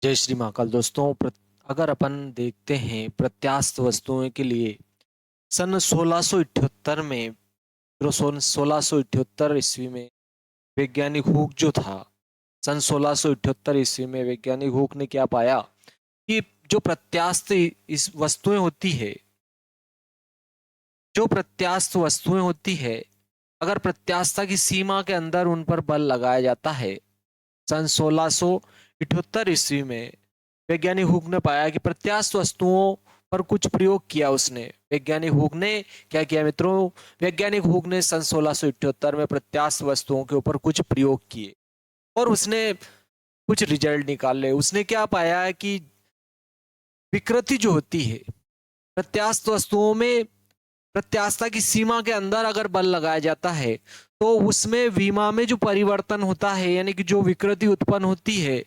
जय श्री महाकाल दोस्तों। अगर अपन देखते हैं प्रत्यास्थ वस्तुओं के लिए सन 1678 में 1678 ईस्वी में वैज्ञानिक हुक जो था, सन 1678 ईस्वी में वैज्ञानिक हुक ने क्या पाया कि जो प्रत्यास्थ इस वस्तुएं होती है, जो प्रत्यास्थ वस्तुएं होती है, अगर प्रत्यास्थता की सीमा के अंदर उन पर बल लगाया जाता है। सन 1678 ईस्वी में वैज्ञानिक हुक ने पाया कि प्रत्यास्थ वस्तुओं पर कुछ प्रयोग किया उसने। वैज्ञानिक हुक ने क्या किया मित्रों? वैज्ञानिक हुक ने सन 1678 में प्रत्यास्थ वस्तुओं के ऊपर कुछ प्रयोग किए और उसने कुछ रिजल्ट निकाले। उसने क्या पाया है कि विकृति जो होती है प्रत्यास्थ वस्तुओं में, प्रत्यास्थता की सीमा के अंदर अगर बल लगाया जाता है तो उसमें विमा में जो परिवर्तन होता है, यानी कि जो विकृति उत्पन्न होती है,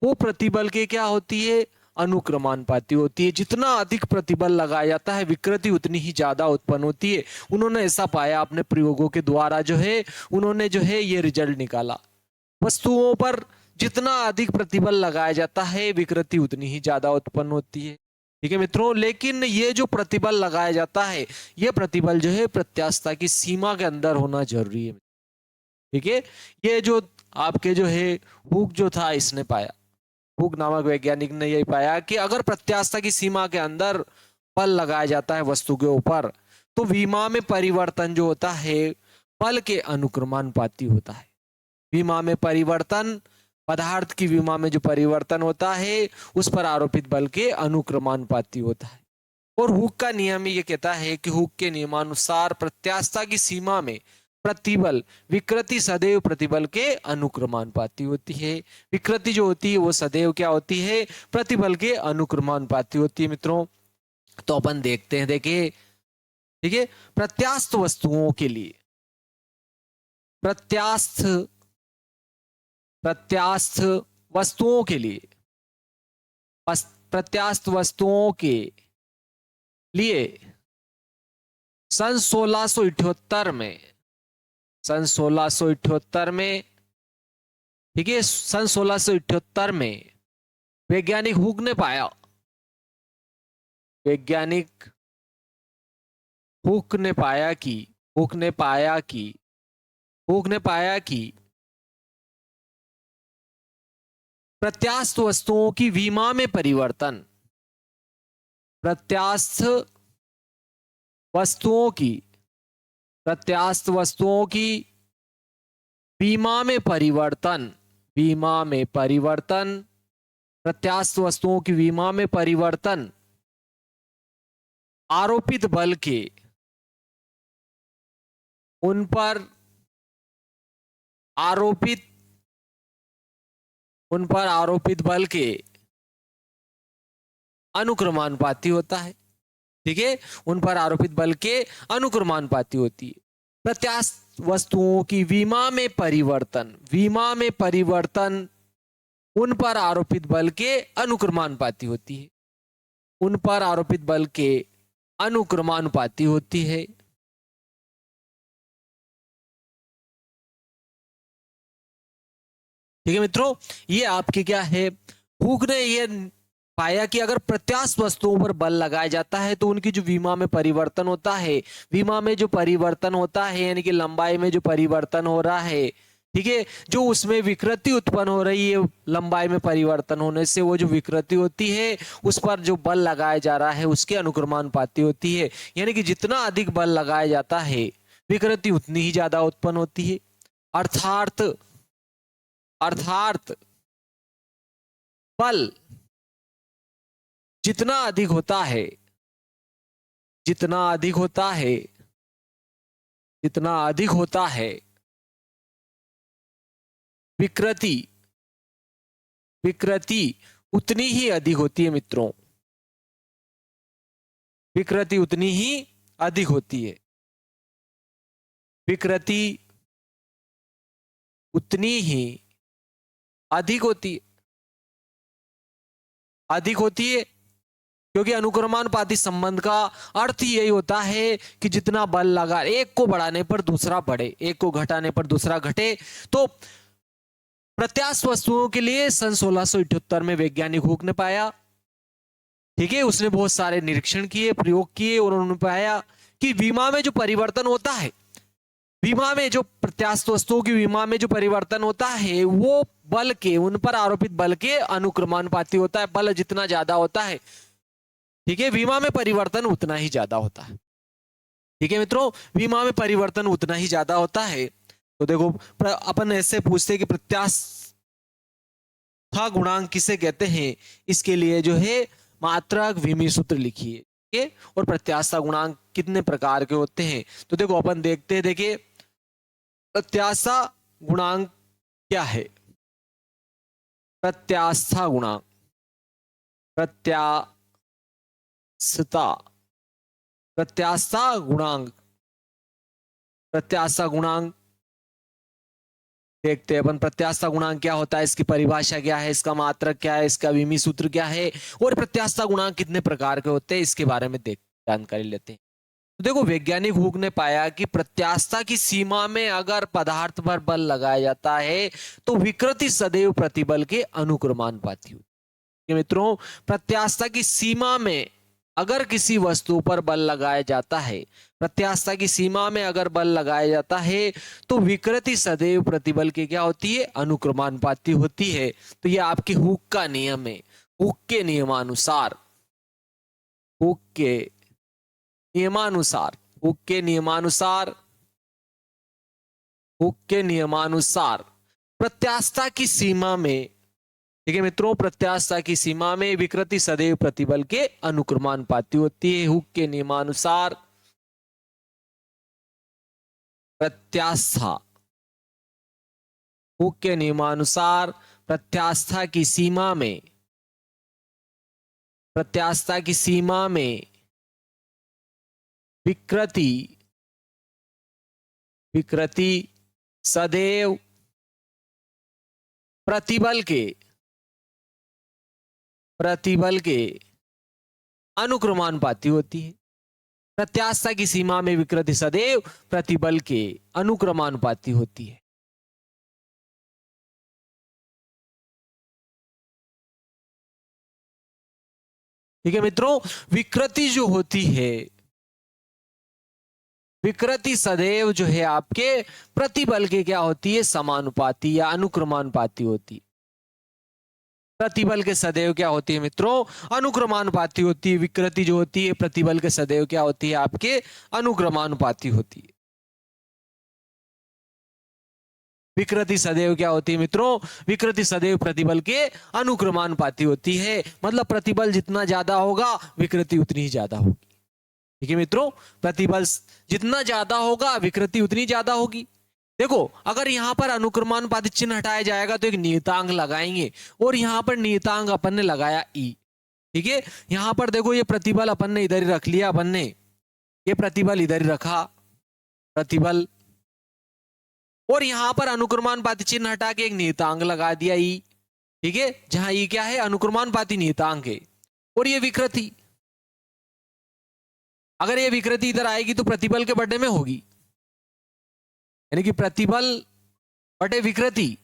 वो प्रतिबल के क्या होती है? अनुक्रमानुपाती होती है। जितना अधिक प्रतिबल लगाया जाता है विकृति उतनी ही ज्यादा उत्पन्न होती है। उन्होंने ऐसा पाया अपने प्रयोगों के द्वारा, जो है उन्होंने जो है ये रिजल्ट निकाला। वस्तुओं पर जितना अधिक प्रतिबल लगाया जाता है विकृति उतनी ही ज्यादा उत्पन्न होती है। ठीक है मित्रों, लेकिन ये जो प्रतिबल लगाया जाता है, ये प्रतिबल जो है प्रत्यास्थता की सीमा के अंदर होना जरूरी है। ठीक है, ये जो आपके जो है हुक जो था इसने पाया, हुक नामक वैज्ञानिक ने यही पाया कि अगर प्रत्यास्थता की सीमा के अंदर बल लगाया जाता है वस्तु के ऊपर, तो विमा में परिवर्तन जो होता है बल के अनुक्रमानुपाती होता है। विमा में परिवर्तन, पदार्थ की विमा में जो परिवर्तन होता है उस पर आरोपित बल के अनुक्रमानुपाती होता है। और हुक का नियम ये कहता है कि हुक के नियमानुसार प्रत्यास्थता की सीमा में प्रतिबल विकृति सदैव प्रतिबल के अनुक्रमानुपाती होती है। विकृति जो होती है वो सदैव क्या होती है? प्रतिबल के अनुक्रमानुपाती होती है मित्रों। तो अपन देखते हैं, देखिए, ठीक है, प्रत्यास्थ वस्तुओं के लिए, प्रत्यास्थ प्रत्यास्थ वस्तुओं के लिए, प्रत्यास्थ वस्तुओं के लिए सन 1678 में, सन 1678 में, ठीक है, सन 1678 में वैज्ञानिक हुक ने पाया, वैज्ञानिक हुक ने पाया कि हुक ने पाया कि हुक ने पाया कि प्रत्यास्थ वस्तुओं की विमा में परिवर्तन, प्रत्यास्थ वस्तुओं की, प्रत्यास्थ वस्तुओं की विमा में परिवर्तन, विमा में परिवर्तन, प्रत्यास्थ वस्तुओं की विमा में परिवर्तन आरोपित बल के उन पर आरोपित उन पर आरोपित बल के अनुक्रमानुपाती होता है। ठीक है, उन पर आरोपित बल के अनुक्रमानुपाती होती है। प्रत्यास्थ वस्तुओं की विमा में परिवर्तन, विमा में परिवर्तन उन पर आरोपित बल के अनुक्रमानुपाती होती है, उन पर आरोपित बल के अनुक्रमानुपाती होती है। ठीक है मित्रों, ये आपके क्या है, हुक ने ये पाया कि अगर प्रत्यास्थ वस्तुओं पर बल लगाया जाता है तो उनकी जो विमा में परिवर्तन होता है, विमा में जो परिवर्तन होता है यानी कि लंबाई में जो परिवर्तन हो रहा है, ठीक है, जो उसमें विकृति उत्पन्न हो रही है, लंबाई में परिवर्तन होने से वो जो विकृति होती है उस पर जो बल लगाया जा रहा है उसके अनुक्रमानुपाती होती है। यानी कि जितना अधिक बल लगाया जाता है विकृति उतनी ही ज्यादा उत्पन्न होती है। अर्थात अर्थात बल जितना अधिक होता है, जितना अधिक होता है, जितना अधिक होता है, विकृति विकृति उतनी ही अधिक होती है मित्रों, विकृति उतनी ही अधिक होती है, विकृति उतनी ही अधिक होती है, अधिक होती है, क्योंकि अनुक्रमानुपाती संबंध का अर्थ ही यही होता है कि जितना बल लगा, एक को बढ़ाने पर दूसरा बढ़े, एक को घटाने पर दूसरा घटे। तो प्रत्यास्थ वस्तुओं के लिए सन 1678 में वैज्ञानिक हुक ने पाया, ठीक है, उसने बहुत सारे निरीक्षण किए, प्रयोग किए और उन्होंने पाया कि विमा में जो परिवर्तन होता है, विमा में जो प्रत्यास्थ वस्तुओं की विमा में जो परिवर्तन होता है वो बल के, उन पर आरोपित बल के अनुक्रमानुपाती होता है। बल जितना ज्यादा होता है, ठीक है, विमा में परिवर्तन उतना ही ज्यादा होता है। ठीक है मित्रों, विमा में परिवर्तन उतना ही ज्यादा होता है। तो देखो अपन ऐसे पूछते हैं कि प्रत्यास्था गुणांक किसे कहते हैं, इसके लिए जो है मात्रक विमी सूत्र लिखिए, ठीक है। और प्रत्यास्था गुणांक कितने प्रकार के होते हैं, तो देखो अपन देखते हैं। देखिए प्रत्यास्था गुणांक क्या है। प्रत्यास्था गुणांक, प्रत्यास्था गुणांक, प्रत्यास्था गुणांक देखते हैं अपन। प्रत्यास्था गुणांक क्या होता है, इसकी परिभाषा क्या है, इसका मात्रक क्या है, इसका विमी सूत्र क्या है, और प्रत्यास्था गुणांक कितने प्रकार के होते हैं, इसके बारे में जानकारी लेते हैं। तो देखो वैज्ञानिक हुक ने पाया कि प्रत्यास्था की सीमा में अगर पदार्थ पर बल लगाया जाता है तो विकृति सदैव प्रतिबल के अनुक्रमानुपाती होती है। मित्रों, प्रत्यास्था की सीमा में अगर किसी वस्तु पर बल लगाया जाता है, प्रत्यास्था की सीमा में अगर बल लगाया जाता है तो विकृति सदैव प्रतिबल की क्या होती है, अनुक्रमानुपाती होती है। तो ये आपके हुक का नियम है। हुक के नियमानुसार, हुक के नियमानुसार, हुक के नियमानुसार, हुक के नियमानुसार प्रत्यास्था की सीमा में, ठीक है मित्रों, प्रत्यास्था की सीमा में विकृति सदैव प्रतिबल के अनुक्रमानुपाती होती है। हुक के नियमानुसार प्रत्यास्था, हुक के नियमानुसार प्रत्यास्था की सीमा में, प्रत्यास्था की सीमा में विकृति, विकृति सदैव प्रतिबल के, प्रतिबल के अनुक्रमानुपाती होती है। प्रत्यास्था की सीमा में विकृति सदैव प्रतिबल के अनुक्रमानुपाती होती है। ठीक है मित्रों, विकृति जो होती है, विकृति सदैव जो है आपके प्रतिबल के क्या होती है, समानुपाती या अनुक्रमानुपाती होती है। प्रतिबल के सदैव क्या होती है मित्रों, अनुक्रमानुपाती होती है। विकृति जो होती है प्रतिबल के सदैव क्या होती है, आपके अनुक्रमानुपाती होती है। विकृति सदैव क्या होती है मित्रों, विकृति सदैव प्रतिबल के अनुक्रमानुपाती होती है। मतलब प्रतिबल जितना ज्यादा होगा विकृति उतनी ही ज्यादा होगी। ठीक है मित्रों, प्रतिबल जितना ज्यादा होगा विकृति उतनी ज्यादा होगी। देखो अगर यहां पर अनुक्रमानुपाती चिन्ह हटाया जाएगा तो एक नियतांक लगाएंगे, और यहां पर नियतांक अपन ने लगाया ई। ठीक है, यहां पर देखो ये प्रतिबल अपन ने इधर ही रख लिया, अपन ने ये प्रतिबल इधर ही रखा, प्रतिबल, और यहां पर अनुक्रमानुपाती चिन्ह हटा के एक नियतांक लगा दिया ई। ठीक है, जहां ई क्या है, अनुक्रमानुपाती नियतांक है। और ये विकृति, अगर ये विकृति इधर आएगी तो प्रतिबल के बढ़ने में होगी, यानी कि प्रतिबल बटे विकृति,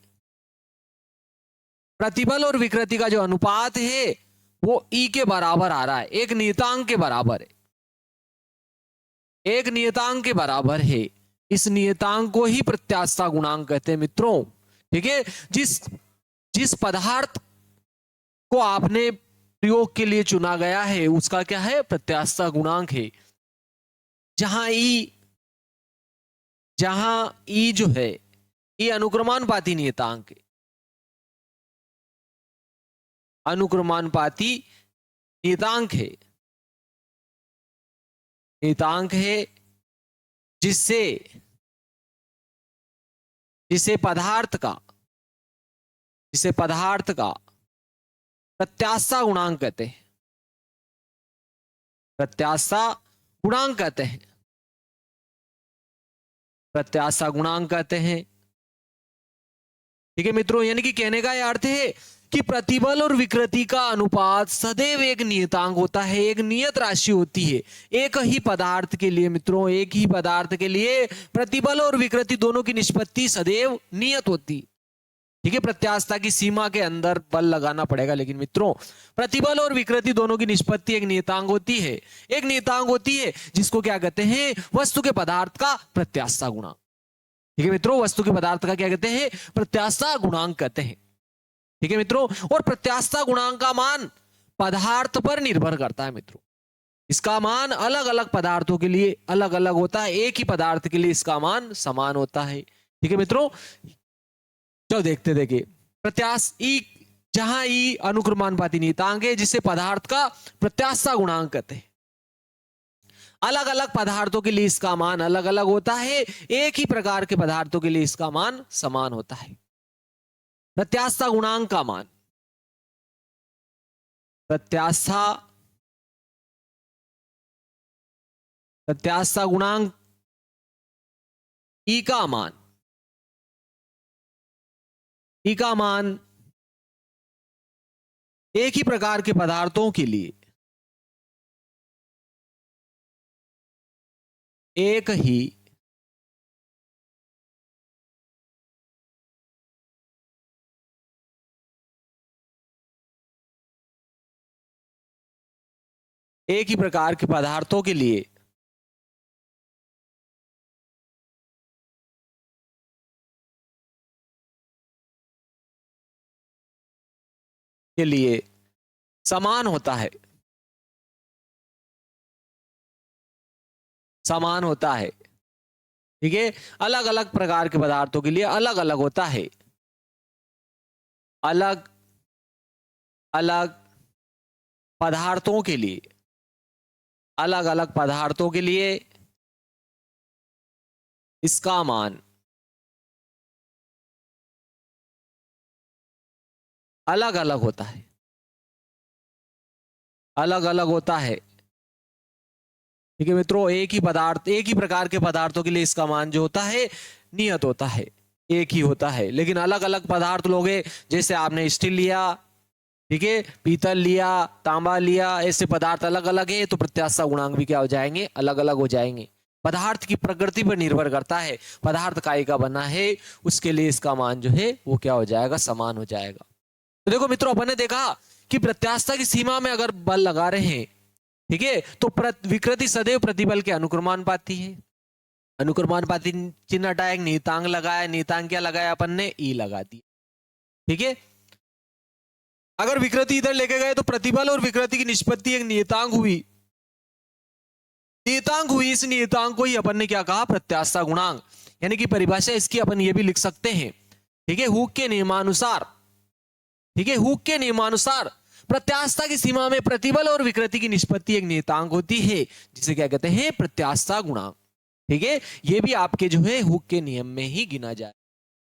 प्रतिबल और विकृति का जो अनुपात है वो ई के बराबर आ रहा है, एक नियतांक के बराबर है, एक नियतांक के बराबर है। इस नियतांक को ही प्रत्यास्था गुणांक कहते हैं मित्रों। ठीक है, जिस पदार्थ को आपने प्रयोग के लिए चुना गया है उसका क्या है, प्रत्यास्था गुणांक है। जहां ई जो है ये अनुक्रमानुपाती नियतांक है, अनुक्रमानुपाती नियतांक है, नियतांक है जिसे पदार्थ का प्रत्यास्था गुणांक कहते हैं, प्रत्यास्था गुणांक कहते हैं, प्रत्यास्था गुणांक कहते हैं। ठीक है मित्रों, यानी कि कहने का यह अर्थ है कि प्रतिबल और विकृति का अनुपात सदैव एक नियतांक होता है, एक नियत राशि होती है। एक ही पदार्थ के लिए मित्रों, एक ही पदार्थ के लिए प्रतिबल और विकृति दोनों की निष्पत्ति सदैव नियत होती है। ठीक है, प्रत्यास्थता की सीमा के अंदर बल लगाना पड़ेगा। लेकिन मित्रों, प्रतिबल और विकृति दोनों की निष्पत्ति एक नियतांक होती है, एक नियतांक होती है जिसको क्या कहते हैं, वस्तु के पदार्थ का प्रत्यास्थता गुणांक। ठीक है मित्रों, वस्तु के पदार्थ का क्या कहते हैं, प्रत्यास्थता गुणांक कहते हैं। ठीक है मित्रों, और प्रत्यास्थता गुणांक का मान पदार्थ पर निर्भर करता है मित्रों। इसका मान अलग अलग पदार्थों के लिए अलग अलग होता है, एक ही पदार्थ के लिए इसका मान समान होता है। ठीक है मित्रों, चलो देखते देखिए, प्रत्यास ई, जहां ई अनुक्रमानुपाती नियतांक है जिसे पदार्थ का प्रत्यास्थता गुणांक कहते हैं। अलग अलग पदार्थों के लिए इसका मान अलग अलग होता है, एक ही प्रकार के पदार्थों के लिए इसका मान समान होता है। प्रत्यास्थता गुणांक का मान, प्रत्यास्थता गुणांक ई का मान, ई का मान एक ही प्रकार के पदार्थों के लिए एक ही प्रकार के पदार्थों के लिए समान होता है, समान होता है। ठीक है, अलग अलग प्रकार के पदार्थों के लिए अलग अलग होता है, अलग अलग पदार्थों के लिए, अलग अलग पदार्थों के लिए इसका मान अलग अलग होता है, अलग अलग होता है। ठीक है मित्रों, एक ही पदार्थ, एक ही प्रकार के पदार्थों के लिए इसका मान जो होता है नियत होता है, एक ही होता है। लेकिन अलग अलग पदार्थ लोगे, जैसे आपने स्टील लिया, ठीक है, पीतल लिया, तांबा लिया, ऐसे पदार्थ अलग अलग है तो प्रत्यास्थता गुणांक भी क्या हो जाएंगे, अलग अलग हो जाएंगे। पदार्थ की प्रकृति पर निर्भर करता है, पदार्थ काय का बना है, उसके लिए इसका मान जो है वो क्या हो जाएगा, समान हो जाएगा। तो देखो मित्रों, अपन ने देखा कि प्रत्यास्थता की सीमा में अगर बल लगा रहे हैं, ठीक है, तो विकृति सदैव प्रतिबल के अनुक्रमानुपाती है। अनुक्रमानुपाती चिन्ह हटाया, एक नियतांक लगाया, नियतांक क्या लगाया अपन ने, ई लगा दी। ठीक है, अगर विकृति इधर लेके गए तो प्रतिबल और विकृति की निष्पत्ति एक नियतांक हुई, नियतांक हुई, इस नियतांक को ही अपन ने क्या कहा, प्रत्यास्थता गुणांक। यानी कि परिभाषा इसकी अपन ये भी लिख सकते हैं, ठीक है, हुक के नियमानुसार, ठीक है, हुक के नियमानुसार प्रत्यास्थता की सीमा में प्रतिबल और विकृति की निष्पत्ति एक नियतांक होती है जिसे क्या कहते हैं, प्रत्यास्थता गुणांक। ठीक है, ये भी आपके जो है हुक के नियम में ही गिना जाए।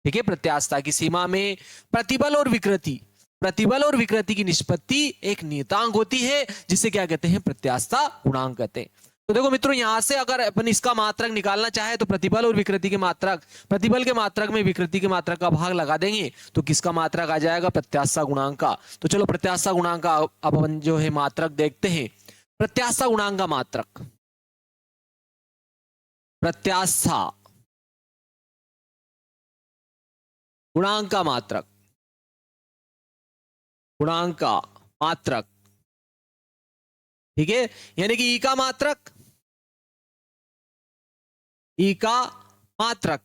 ठीक है, प्रत्यास्थता की सीमा में प्रतिबल और विकृति, प्रतिबल और विकृति की निष्पत्ति एक नियतांक होती है जिसे क्या कहते हैं, प्रत्यास्थता गुणांक कहते हैं। तो देखो मित्रों, यहां से अगर अपन इसका मात्रक निकालना चाहे तो प्रतिबल और विकृति के मात्रक, प्रतिबल के मात्रक में विकृति के मात्रक का भाग लगा देंगे तो किसका मात्रक आ जाएगा, प्रत्यास्थता गुणांक का। तो चलो प्रत्यास्थता गुणांक का अब अपन जो है मात्रक देखते हैं। प्रत्यास्थता गुणांक का मात्रक, प्रत्यास्थता गुणांक का मात्रक, गुणांक का मात्रक, ठीक है, यानी कि ई का मात्रक, ई का मात्रक।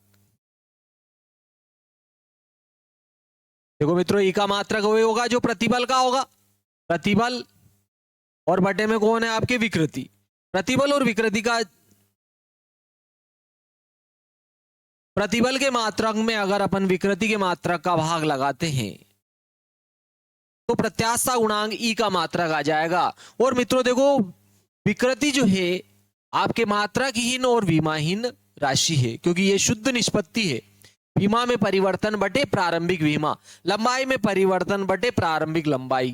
देखो मित्रों, ई का मात्रक वही होगा जो प्रतिबल का होगा, प्रतिबल, और बटे में कौन है आपके, विकृति। प्रतिबल और विकृति का, प्रतिबल के मात्रक में अगर अपन विकृति के मात्रक का भाग लगाते हैं तो प्रत्यास्थता गुणांक ई का मात्रक आ जाएगा। और मित्रों देखो, विकृति जो है आपके मात्रकहीन और विमाहीन राशि है, क्योंकि ये शुद्ध निष्पत्ति है। विमा में परिवर्तन बटे प्रारंभिक विमा, लंबाई में परिवर्तन बटे प्रारंभिक लंबाई।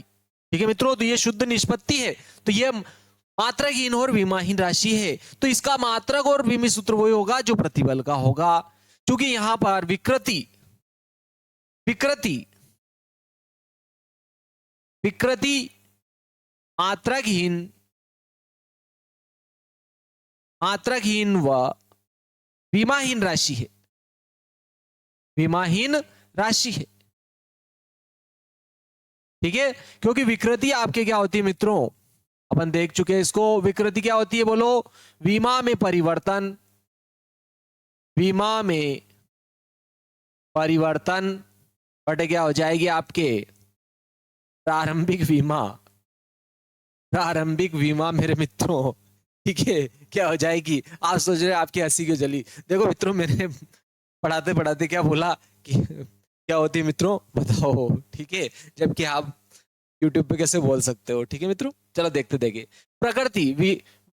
ठीक है मित्रों, तो ये शुद्ध निष्पत्ति है, तो ये मात्रकहीन और विमाहीन राशि है, तो इसका मात्रक और विमी सूत्र वही होगा जो प्रतिबल का होगा। क्योंकि यहां पर विकृति, विकृति, विकृति मात्रकहीन, मात्रकहीन व विमाहीन राशि है, विमाहीन राशि है। ठीक है, क्योंकि विकृति आपके क्या होती है मित्रों, अपन देख चुके हैं इसको। विकृति क्या होती है बोलो, विमा में परिवर्तन, विमा में परिवर्तन बटे क्या हो जाएगी आपके प्रारंभिक विमा, प्रारंभिक विमा मेरे मित्रों। ठीक है, क्या हो जाएगी, आप सोच रहे आपकी हंसी क्यों जली। देखो मित्रों, मैंने पढ़ाते पढ़ाते क्या बोला कि क्या होती है मित्रों बताओ। ठीक है, जबकि आप यूट्यूब पे कैसे बोल सकते हो। ठीक है मित्रों, चलो देखते देखे। प्रकृति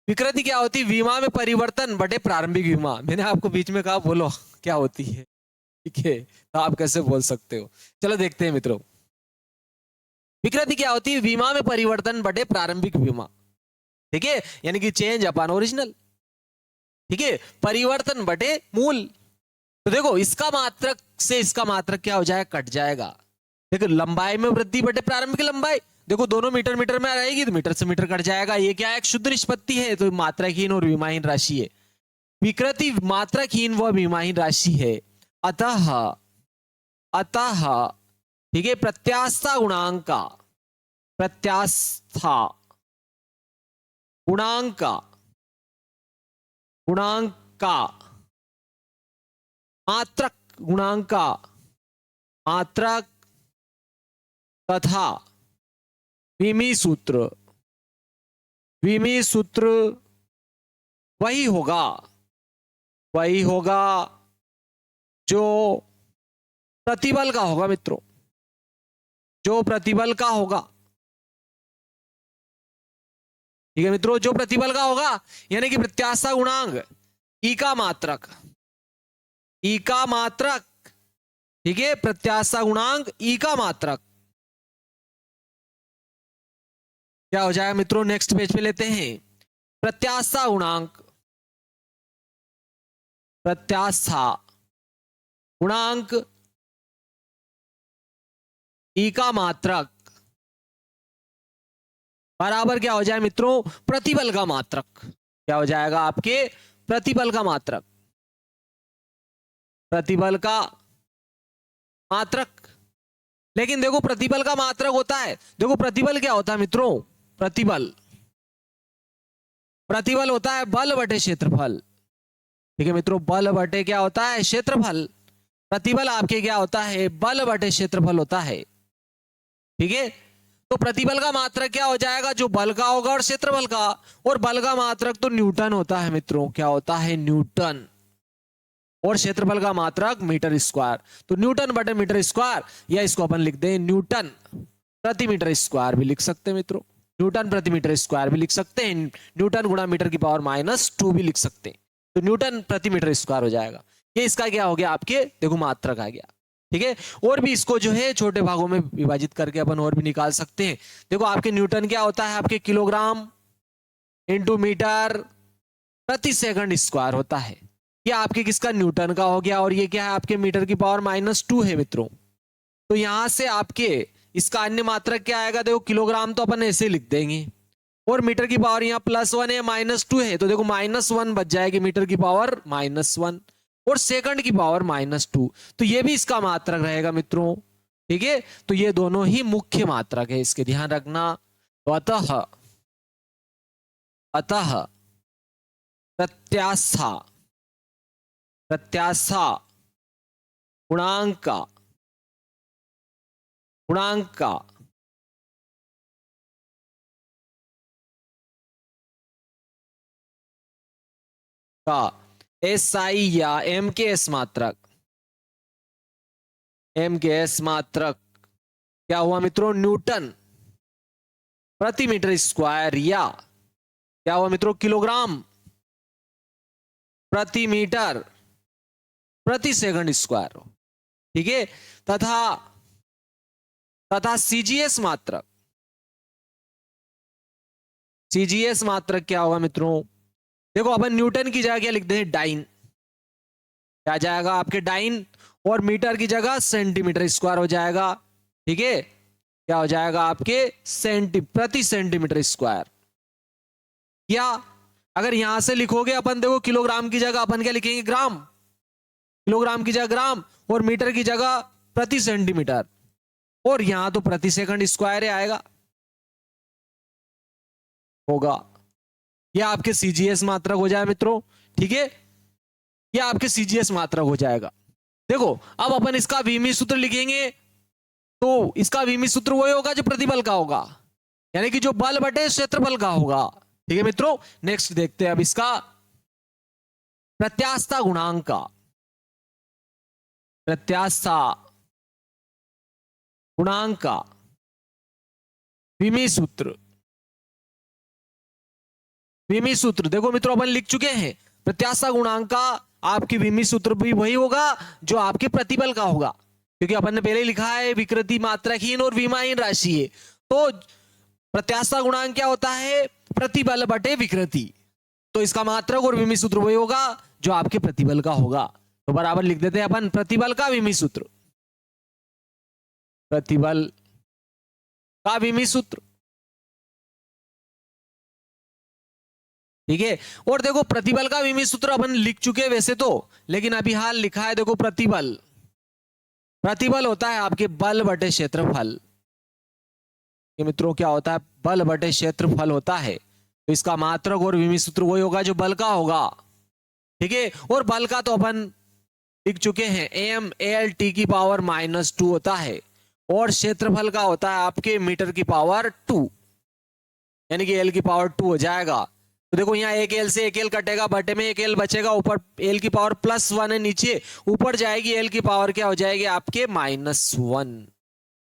विकृति क्या होती है, विमा में परिवर्तन बटे प्रारंभिक विमा। मैंने आपको बीच में कहा बोलो क्या होती है। ठीक है, तो आप कैसे बोल सकते हो। चलो देखते हैं मित्रों, विकृति क्या होती है, विमा में परिवर्तन बटे प्रारंभिक विमा। ठीक है, यानी कि चेंज अपन ओरिजिनल। ठीक है, परिवर्तन बटे मूल। तो देखो इसका मात्रक से इसका मात्रक क्या हो जाएगा, कट जाएगा। देखो लंबाई में वृद्धि बटे प्रारंभिक लंबाई, देखो दोनों मीटर मीटर में रहेगी तो मीटर से मीटर कट जाएगा। ये क्या है, एक शुद्ध निष्पत्ति है, तो मात्रकहीन और विमाहीन राशि है। विकृति मात्रकहीन व विमाहीन राशि है। अतः अतः ठीक है, प्रत्यास्था गुणांक का, प्रत्यास्था गुणांक गुणांक का मात्रक गुणांक मात्रक तथा विमी सूत्र वही होगा जो प्रतिबल का होगा मित्रों, जो प्रतिबल का होगा। ठीक है मित्रों, जो प्रतिबल का होगा, यानी कि प्रत्यास्था गुणांक ई का मात्रक, ई का मात्रक। ठीक है, प्रत्यास्था गुणांक ई का मात्रक क्या हो जाएगा मित्रों, नेक्स्ट पेज पे लेते हैं। प्रत्यास्था गुणांक, प्रत्यास्था गुणांक ई का मात्रक बराबर क्या हो जाए मित्रों, प्रतिबल का मात्रक। क्या हो जाएगा आपके, प्रतिबल का मात्रक, प्रतिबल का मात्रक। लेकिन देखो प्रतिबल का मात्रक होता है, देखो प्रतिबल क्या होता है मित्रों, प्रतिबल प्रतिबल होता है बल बटे क्षेत्रफल। ठीक है मित्रों, बल बटे क्या होता है, क्षेत्रफल। प्रतिबल आपके क्या होता है, बल बटे क्षेत्रफल होता है। ठीक है, तो प्रतिबल का मात्रक क्या हो जाएगा, जो बल का होगा और क्षेत्रफल का। और बल का मात्रक तो न्यूटन होता है मित्रों, क्या होता है, न्यूटन। और क्षेत्रफल का मात्रक मीटर स्क्वायर, तो न्यूटन बटे मीटर स्क्वायर, या इसको अपन लिख दें न्यूटन प्रति मीटर स्क्वायर भी लिख सकते हैं मित्रों, न्यूटन प्रति मीटर स्क्वायर भी लिख सकते हैं, न्यूटन गुणा मीटर की पावर -2 भी लिख सकते हैं। तो न्यूटन प्रति मीटर स्क्वायर हो जाएगा। ये इसका क्या हो गया आपके, देखो मात्रक आ गया। ठीक है, और भी इसको जो है छोटे भागों में विभाजित करके अपन और भी निकाल सकते हैं। देखो आपके न्यूटन क्या होता है, आपके किलोग्राम इंटू मीटर प्रति सेकंड स्क्वायर होता है। ये आपके किसका, न्यूटन का हो गया। और ये क्या है आपके मीटर की पावर -2 है मित्रों। तो यहां से आपके इसका अन्य मात्रक क्या आएगा, देखो किलोग्राम तो अपन ऐसे लिख देंगे, और मीटर की पावर यहाँ +1 है -2 है, तो देखो -1 बच जाएगी मीटर की पावर -1, और सेकंड की पावर -2, तो ये भी इसका मात्रक रहेगा मित्रों। ठीक है, तो ये दोनों ही मुख्य मात्रक है, इसके ध्यान रखना। तो अतः प्रत्यास्था प्रत्यास्था गुणांक का SI या MKS मात्रक, MKS मात्रक क्या हुआ मित्रों, न्यूटन प्रति मीटर स्क्वायर, या क्या हुआ मित्रों, किलोग्राम प्रति मीटर प्रति सेकंड स्क्वायर। ठीक है, तथा CGS मात्रक, CGS मात्रक क्या होगा मित्रों, देखो अपन न्यूटन की जगह क्या लिख दें, डाइन। क्या जाएगा आपके डाइन, और मीटर की जगह सेंटीमीटर स्क्वायर हो जाएगा। ठीक है, क्या हो जाएगा आपके प्रति सेंटीमीटर स्क्वायर। या अगर यहां से लिखोगे अपन, देखो किलोग्राम की जगह अपन क्या लिखेंगे, ग्राम, किलोग्राम की जगह ग्राम, और मीटर की जगह प्रति सेंटीमीटर। और यहां तो प्रति सेकंड स्क्वायर ही आएगा होगा। यह आपके सीजीएस मात्रक हो जाए मित्रों, ठीक है, यह आपके सीजीएस मात्रक हो जाएगा। देखो अब अपन इसका विमी सूत्र लिखेंगे, तो इसका विमी सूत्र वही होगा जो प्रतिबल का होगा, यानी कि जो बल बटे क्षेत्रफल का होगा। ठीक है मित्रों, नेक्स्ट देखते हैं अब इसका प्रत्यास्थता गुणांक का, प्रत्यास्थता गुणांक का विमी सूत्र। विमी सूत्र देखो मित्रों अपन लिख चुके हैं, प्रत्यास्थता गुणांक का आपकी विमी सूत्र भी वही होगा जो आपके प्रतिबल का होगा, क्योंकि अपन ने पहले लिखा है विकृति मात्रकहीन और विमाहीन राशि है। तो प्रत्यास्थता गुणांक क्या होता है, प्रतिबल बटे विकृति। तो इसका मात्रक और विमी सूत्र वही होगा जो आपके प्रतिबल का होगा। तो बराबर लिख देते हैं अपन प्रतिबल का विमी सूत्र, प्रतिबल का विमी सूत्र। ठीक है, और देखो प्रतिबल का विमी सूत्र अपन लिख चुके हैं वैसे तो, लेकिन अभी हाल लिखा है देखो प्रतिबल। प्रतिबल होता है आपके बल बटे क्षेत्रफल। ये मित्रों क्या होता है, बल बटे क्षेत्रफल होता है। तो इसका मात्रक और विमी सूत्र वही होगा जो बल का होगा। ठीक है, और बल का तो अपन लिख चुके हैं एम एल टी की पावर -2 होता है, और क्षेत्रफल का होता है आपके मीटर की पावर 2, यानी कि एल की पावर 2 हो जाएगा। तो देखो यहाँ एक एल से एक एल कटेगा, बटे में एक एल बचेगा, ऊपर एल की पावर +1 है, नीचे ऊपर जाएगी एल की पावर क्या हो जाएगी आपके -1,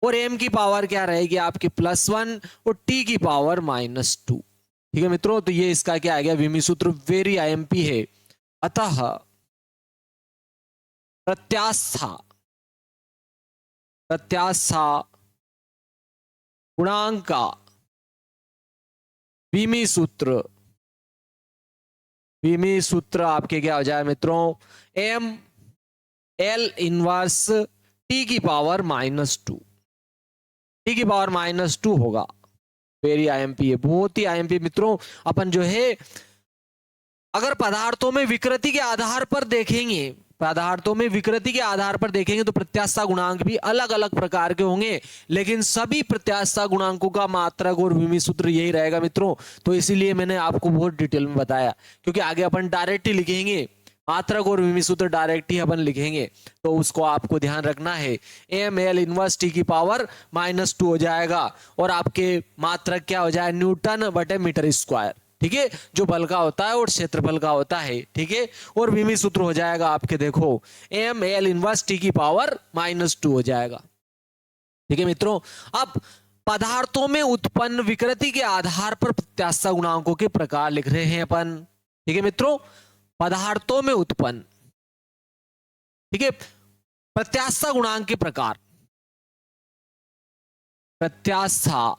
और एम की पावर क्या रहेगी आपकी +1 और टी की पावर -2। ठीक है मित्रों, तो ये इसका क्या आ गया विमी सूत्र, वेरी आईएमपी है। अतः प्रत्यास्थता गुणांक का विमी सूत्र आपके क्या हो जाए मित्रों, एम एल इनवर्स टी की पावर -2, टी की पावर -2 होगा। वेरी आईएमपी है, बहुत ही आईएमपी मित्रों। अपन जो है अगर पदार्थों में विकृति के आधार पर देखेंगे, पदार्थों में विकृति के आधार पर देखेंगे तो प्रत्यास्थता गुणांक भी अलग अलग प्रकार के होंगे, लेकिन सभी प्रत्यास्थता गुणांकों का मात्रक और विमी सूत्र यही रहेगा मित्रों। तो इसीलिए मैंने आपको बहुत डिटेल में बताया, क्योंकि आगे अपन डायरेक्ट ही लिखेंगे, मात्रक और विमी सूत्र डायरेक्ट ही अपन लिखेंगे, तो उसको आपको ध्यान रखना है। एम एल इनवर्स टी की पावर -2 हो जाएगा, और आपके मात्रक क्या हो जाए, न्यूटन बटे मीटर स्क्वायर। ठीक है, जो बल का होता है और क्षेत्रफल का होता है। ठीक है, और विमी सूत्र हो जाएगा आपके देखो एम एल इनवर्स टी की पावर -2 हो जाएगा। ठीक है मित्रों, अब पदार्थों में उत्पन्न विकृति के आधार पर प्रत्यास्थता गुणांकों के प्रकार लिख रहे हैं अपन। ठीक है मित्रों, पदार्थों में उत्पन्न, ठीक है, प्रत्यास्थता गुणांक के प्रकार, प्रत्यास्थता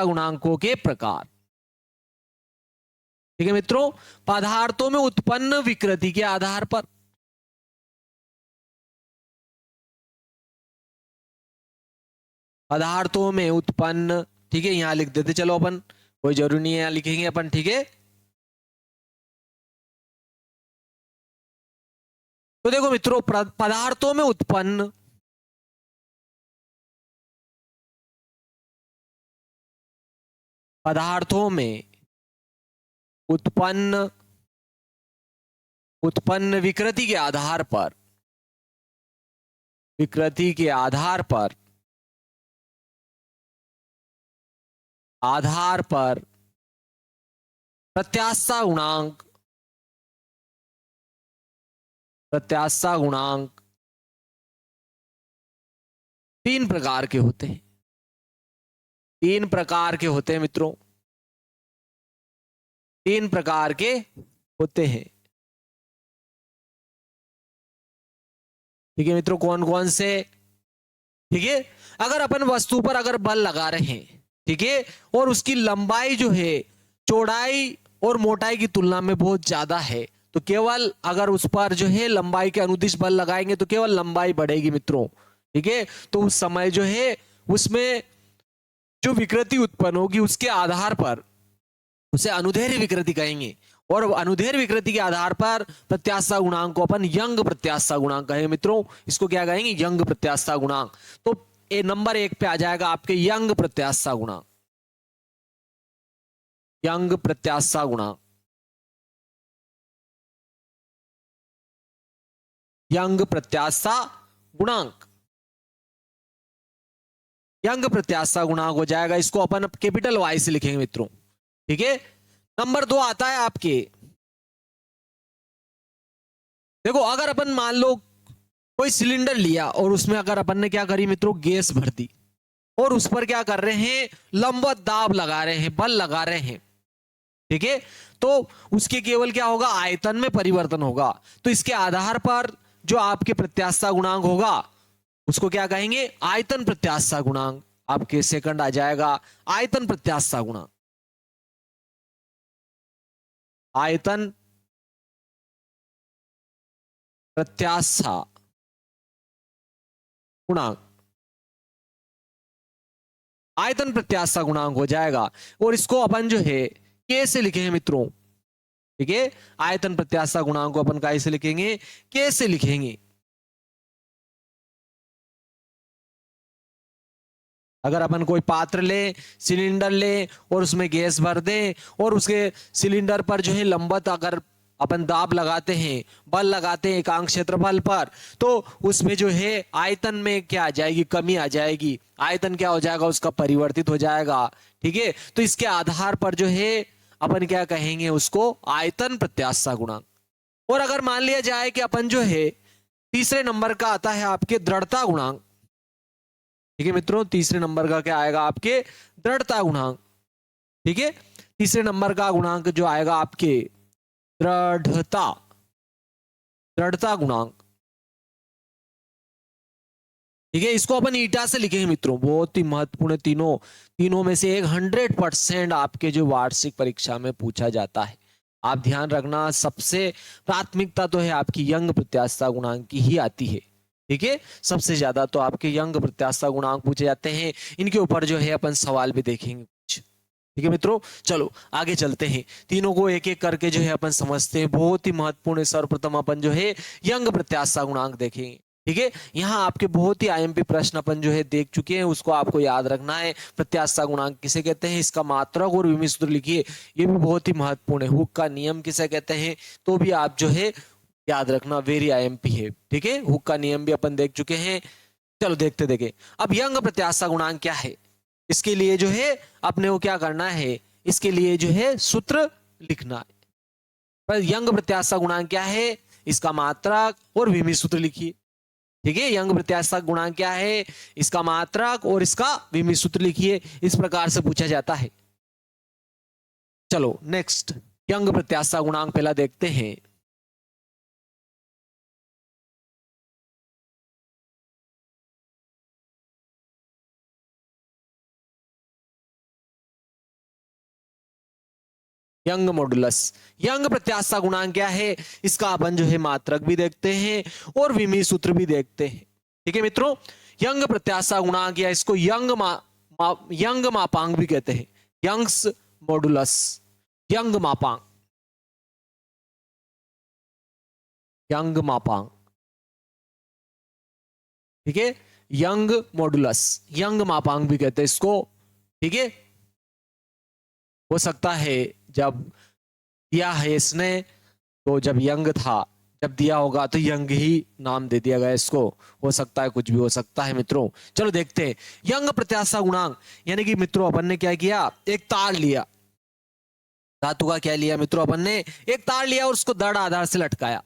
गुणांकों के प्रकार। ठीक है मित्रों, पदार्थों में उत्पन्न विकृति के आधार पर, पदार्थों में उत्पन्न, ठीक है, यहां लिख देते चलो अपन, कोई जरूरी नहीं है यहां लिखेंगे अपन। ठीक है, तो देखो मित्रों पदार्थों में उत्पन्न, पदार्थों में उत्पन्न विकृति के आधार पर, प्रत्यास्थता गुणांक 3 प्रकार के होते हैं, 3 प्रकार के होते हैं मित्रों, 3 प्रकार के होते हैं। ठीक है मित्रों, कौन कौन से, ठीक है, अगर अपन वस्तु पर अगर बल लगा रहे हैं, ठीक है, और उसकी लंबाई जो है चौड़ाई और मोटाई की तुलना में बहुत ज्यादा है, तो केवल अगर उस पर जो है लंबाई के अनुदिश बल लगाएंगे तो केवल लंबाई बढ़ेगी मित्रों। ठीक है, तो उस समय जो है उसमें जो विकृति उत्पन्न होगी उसके आधार पर उसे अनुदैर्ध्य विकृति कहेंगे, और अनुदैर्ध्य विकृति के आधार पर प्रत्यास्थता गुणांक को अपन यंग प्रत्यास्थता गुणांक कहेंगे मित्रों। इसको क्या कहेंगे? यंग प्रत्यास्थता गुणांक। तो ए नंबर 1 पे आ जाएगा आपके यंग प्रत्यास्थता गुणांक, यंग प्रत्यास्थता गुणांक, यंग प्रत्यास्थता गुणांक, यंग प्रत्यास्थता गुणांक हो जाएगा। इसको अपन कैपिटल वाई से लिखेंगे मित्रों, ठीक है। नंबर 2 आता है आपके, देखो अगर अपन मान लो कोई सिलेंडर लिया और उसमें अगर अपन ने क्या करी मित्रों, गैस भर दी और उस पर क्या कर रहे हैं, लंबवत दाब लगा रहे हैं, बल लगा रहे हैं, ठीक है। तो उसके केवल क्या होगा, आयतन में परिवर्तन होगा। तो इसके आधार पर जो आपके प्रत्यास्थता गुणांक होगा उसको क्या कहेंगे, आयतन प्रत्यास्थता गुणांक। आपके सेकंड आ जाएगा आयतन प्रत्यास्थता गुणांक, आयतन प्रत्यास्थता गुणांक, आयतन प्रत्यास्थता गुणांक हो जाएगा। और इसको अपन जो है के से लिखेंगे मित्रों, ठीक है। आयतन प्रत्यास्थता गुणांक को अपन कैसे लिखेंगे, के से लिखेंगे। अगर अपन कोई पात्र ले, सिलेंडर ले और उसमें गैस भर दें और उसके सिलेंडर पर जो है लंबवत अगर अपन दाब लगाते हैं, बल लगाते हैं एकांक क्षेत्रफल पर, तो उसमें जो है आयतन में क्या आ जाएगी, कमी आ जाएगी। आयतन क्या हो जाएगा, उसका परिवर्तित हो जाएगा, ठीक है। तो इसके आधार पर जो है अपन क्या कहेंगे, उसको आयतन प्रत्यास्थता गुणांक। और अगर मान लिया जाए कि अपन जो है तीसरे नंबर का आता है आपके दृढ़ता गुणांक, ठीक है मित्रों। तीसरे नंबर का क्या आएगा, आपके दृढ़ता गुणांक, ठीक है। तीसरे नंबर का गुणांक जो आएगा आपके दृढ़ता, दृढ़ता गुणांक, ठीक है। इसको अपन ईटा से लिखेंगे मित्रों, बहुत ही महत्वपूर्ण। तीनों में से एक 100% आपके जो वार्षिक परीक्षा में पूछा जाता है। आप ध्यान रखना, सबसे प्राथमिकता तो है आपकी यंग प्रत्यास्थता गुणांक की ही आती है, ठीक है। सबसे ज्यादा तो आपके यंग प्रत्यास्थता गुणांक पूछे जाते हैं। इनके ऊपर जो है अपन सवाल भी देखेंगे कुछ, ठीक है मित्रों। चलो आगे चलते हैं, तीनों को एक एक करके जो है अपन समझते हैं। बहुत ही महत्वपूर्ण, सर्वप्रथम अपन जो है यंग प्रत्यास्थता गुणांक देखेंगे, ठीक है। यहाँ आपके बहुत ही आईएमपी प्रश्न अपन जो है देख चुके हैं, उसको आपको याद रखना है। प्रत्यास्थता गुणांक किसे कहते हैं, इसका मात्रक और विमीय सूत्र लिखिए, ये भी बहुत ही महत्वपूर्ण है। हुक का नियम किसे कहते हैं, तो भी आप जो है याद रखना, वेरी आईएमपी है, ठीक है। हुक का नियम भी अपन देख चुके हैं। चलो देखते देखें अब यंग प्रत्यास्थता गुणांक क्या है। इसके लिए जो है अपने को क्या करना है, इसके लिए जो है सूत्र लिखना है। पर यंग प्रत्यास्थता गुणांक क्या है, इसका मात्रक और विमीय सूत्र लिखिए, ठीक है। यंग प्रत्यास्थता गुणांक क्या है, इसका मात्रक और इसका विमीय सूत्र लिखिए। इस प्रकार से पूछा जाता है। चलो नेक्स्ट यंग प्रत्यास्थता गुणांक पहला देखते हैं। यंग मॉडुलस, यंग प्रत्यास्थता गुणांक क्या है, इसका अपन जो है मात्रक भी देखते हैं और विमीय सूत्र भी देखते हैं, ठीक है मित्रों। यंग प्रत्यास्थता गुणांक या इसको यंग मापांक भी कहते हैं, यंग्स मॉडुलस, यंग मापांक, यंग मापांक, ठीक है। यंग मॉडुलस, यंग मापांक भी कहते हैं इसको, ठीक है। हो सकता है जब दिया है इसने तो जब यंग था, जब दिया होगा तो यंग ही नाम दे दिया गया इसको, हो सकता है कुछ भी हो सकता है मित्रों। चलो देखते हैं यंग प्रत्यास्थता गुणांक, यानी कि मित्रों अपन ने क्या किया, एक तार लिया, धातु का क्या लिया मित्रों, अपन ने एक तार लिया और उसको दृढ़ आधार से लटकाया।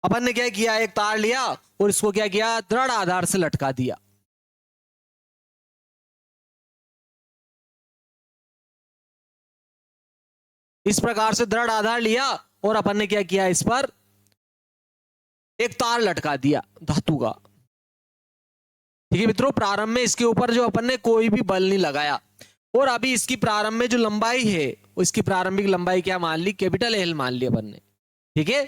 अपन ने क्या किया, एक तार लिया और इसको क्या किया, दृढ़ आधार से लटका दिया। इस प्रकार से दृढ़ आधार लिया और अपन ने क्या किया, इस पर एक तार लटका दिया धातु का, ठीक है मित्रों। प्रारंभ में इसके ऊपर जो अपन ने कोई भी बल नहीं लगाया और अभी इसकी प्रारंभ में जो लंबाई है, इसकी प्रारंभिक लंबाई क्या मान ली, कैपिटल एल मान ली अपन ने, ठीक है।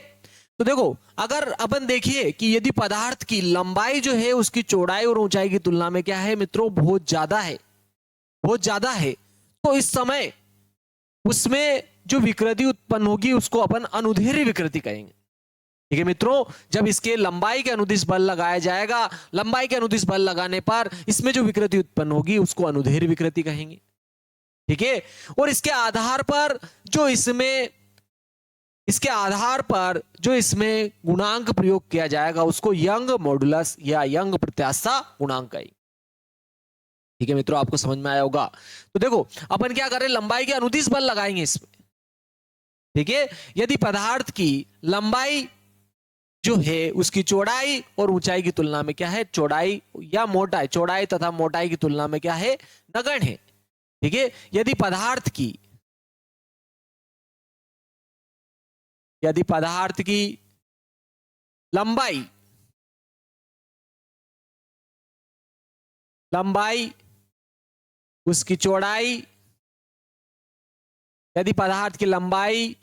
तो देखो, अगर अपन देखिए कि यदि पदार्थ की लंबाई जो है उसकी चौड़ाई और ऊंचाई की तुलना में क्या है मित्रों, बहुत ज्यादा है, बहुत ज्यादा है, तो इस समय उसमें जो विकृति उत्पन्न होगी उसको अपन अनुदैर्ध्य विकृति कहेंगे। ठीक है मित्रों, जब इसके लंबाई के अनुदिश बल लगाया जाएगा, लंबाई के अनुदिश बल लगाने पर इसमें जो विकृति उत्पन्न होगी उसको अनुदैर्ध्य विकृति कहेंगे। ठीक है, और इसके आधार पर जो इसमें गुणांक प्रयोग किया जाएगा उसको यंग मॉडुलस या यंग प्रत्याशा गुणांक कहेंगे। ठीक है मित्रों, आपको समझ में आया होगा। तो देखो, अपन क्या करें, लंबाई के अनुदिश बल लगाएंगे इसमें। ठीक है, यदि पदार्थ की लंबाई जो है उसकी चौड़ाई और ऊंचाई की तुलना में क्या है, चौड़ाई या मोटाई, चौड़ाई तथा मोटाई की तुलना में क्या है, नगण्य है। ठीक है, यदि पदार्थ की लंबाई उसकी चौड़ाई, यदि पदार्थ की लंबाई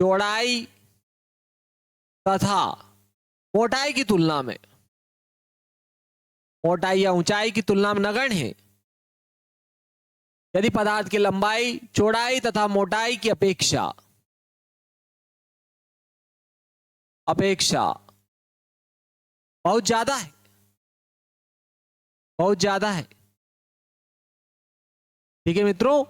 चौड़ाई तथा मोटाई की तुलना में, मोटाई या ऊंचाई की तुलना में नगण्य है, यदि पदार्थ की लंबाई चौड़ाई तथा मोटाई की अपेक्षा बहुत ज्यादा है, बहुत ज्यादा है। ठीक है मित्रों,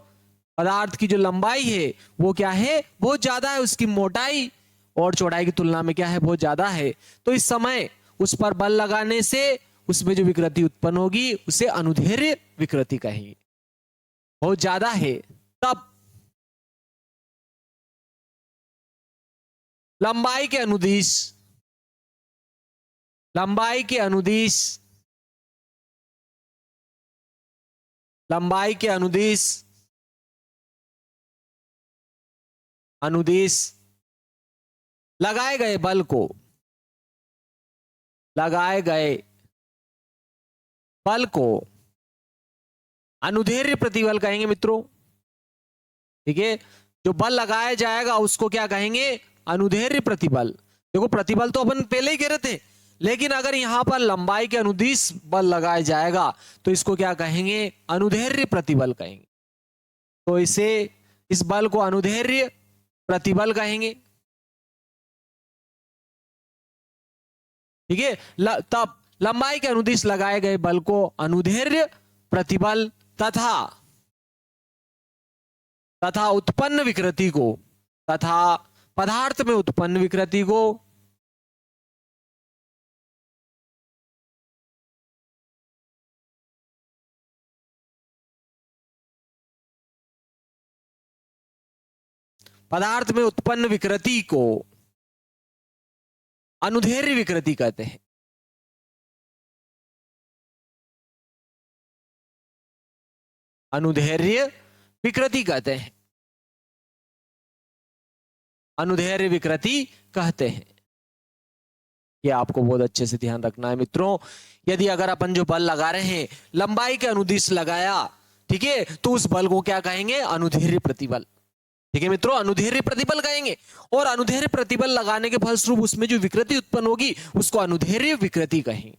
पदार्थ की जो लंबाई है वो क्या है, बहुत ज्यादा है, उसकी मोटाई और चौड़ाई की तुलना में क्या है, बहुत ज्यादा है, तो इस समय उस पर बल लगाने से उसमें जो विकृति उत्पन्न होगी उसे अनुदैर्ध्य विकृति कहेंगे। बहुत ज्यादा है, तब लंबाई के अनुदिश लगाए गए बल को अनुदैर्ध्य प्रतिबल कहेंगे मित्रों। ठीक है, जो बल लगाया जाएगा उसको क्या कहेंगे, अनुदैर्ध्य प्रतिबल। देखो, प्रतिबल तो अपन पहले ही कह रहे थे, लेकिन अगर यहां पर लंबाई के अनुदिश बल लगाया जाएगा तो इसको क्या कहेंगे, अनुदैर्ध्य प्रतिबल कहेंगे। तो इस बल को अनुदैर्ध्य प्रतिबल कहेंगे। ठीक है, तब लंबाई के अनुदिश लगाए गए बल को अनुदैर्ध्य प्रतिबल तथा उत्पन्न विकृति को, तथा पदार्थ में उत्पन्न विकृति को अनुदैर्ध्य विकृति कहते हैं। अनुदैर्ध्य विकृति कहते हैं, अनुदैर्ध्य विकृति कहते हैं। ये आपको बहुत अच्छे से ध्यान रखना है मित्रों। यदि अगर अपन जो बल लगा रहे हैं लंबाई के अनुदिश लगाया, ठीक है, तो उस बल को क्या कहेंगे, अनुदैर्ध्य प्रतिबल। ठीक है मित्रों, अनुदैर्ध्य प्रतिबल कहेंगे, और अनुदैर्ध्य प्रतिबल लगाने के फलस्वरूप उसमें जो विकृति उत्पन्न होगी उसको अनुदैर्ध्य विकृति कहेंगे।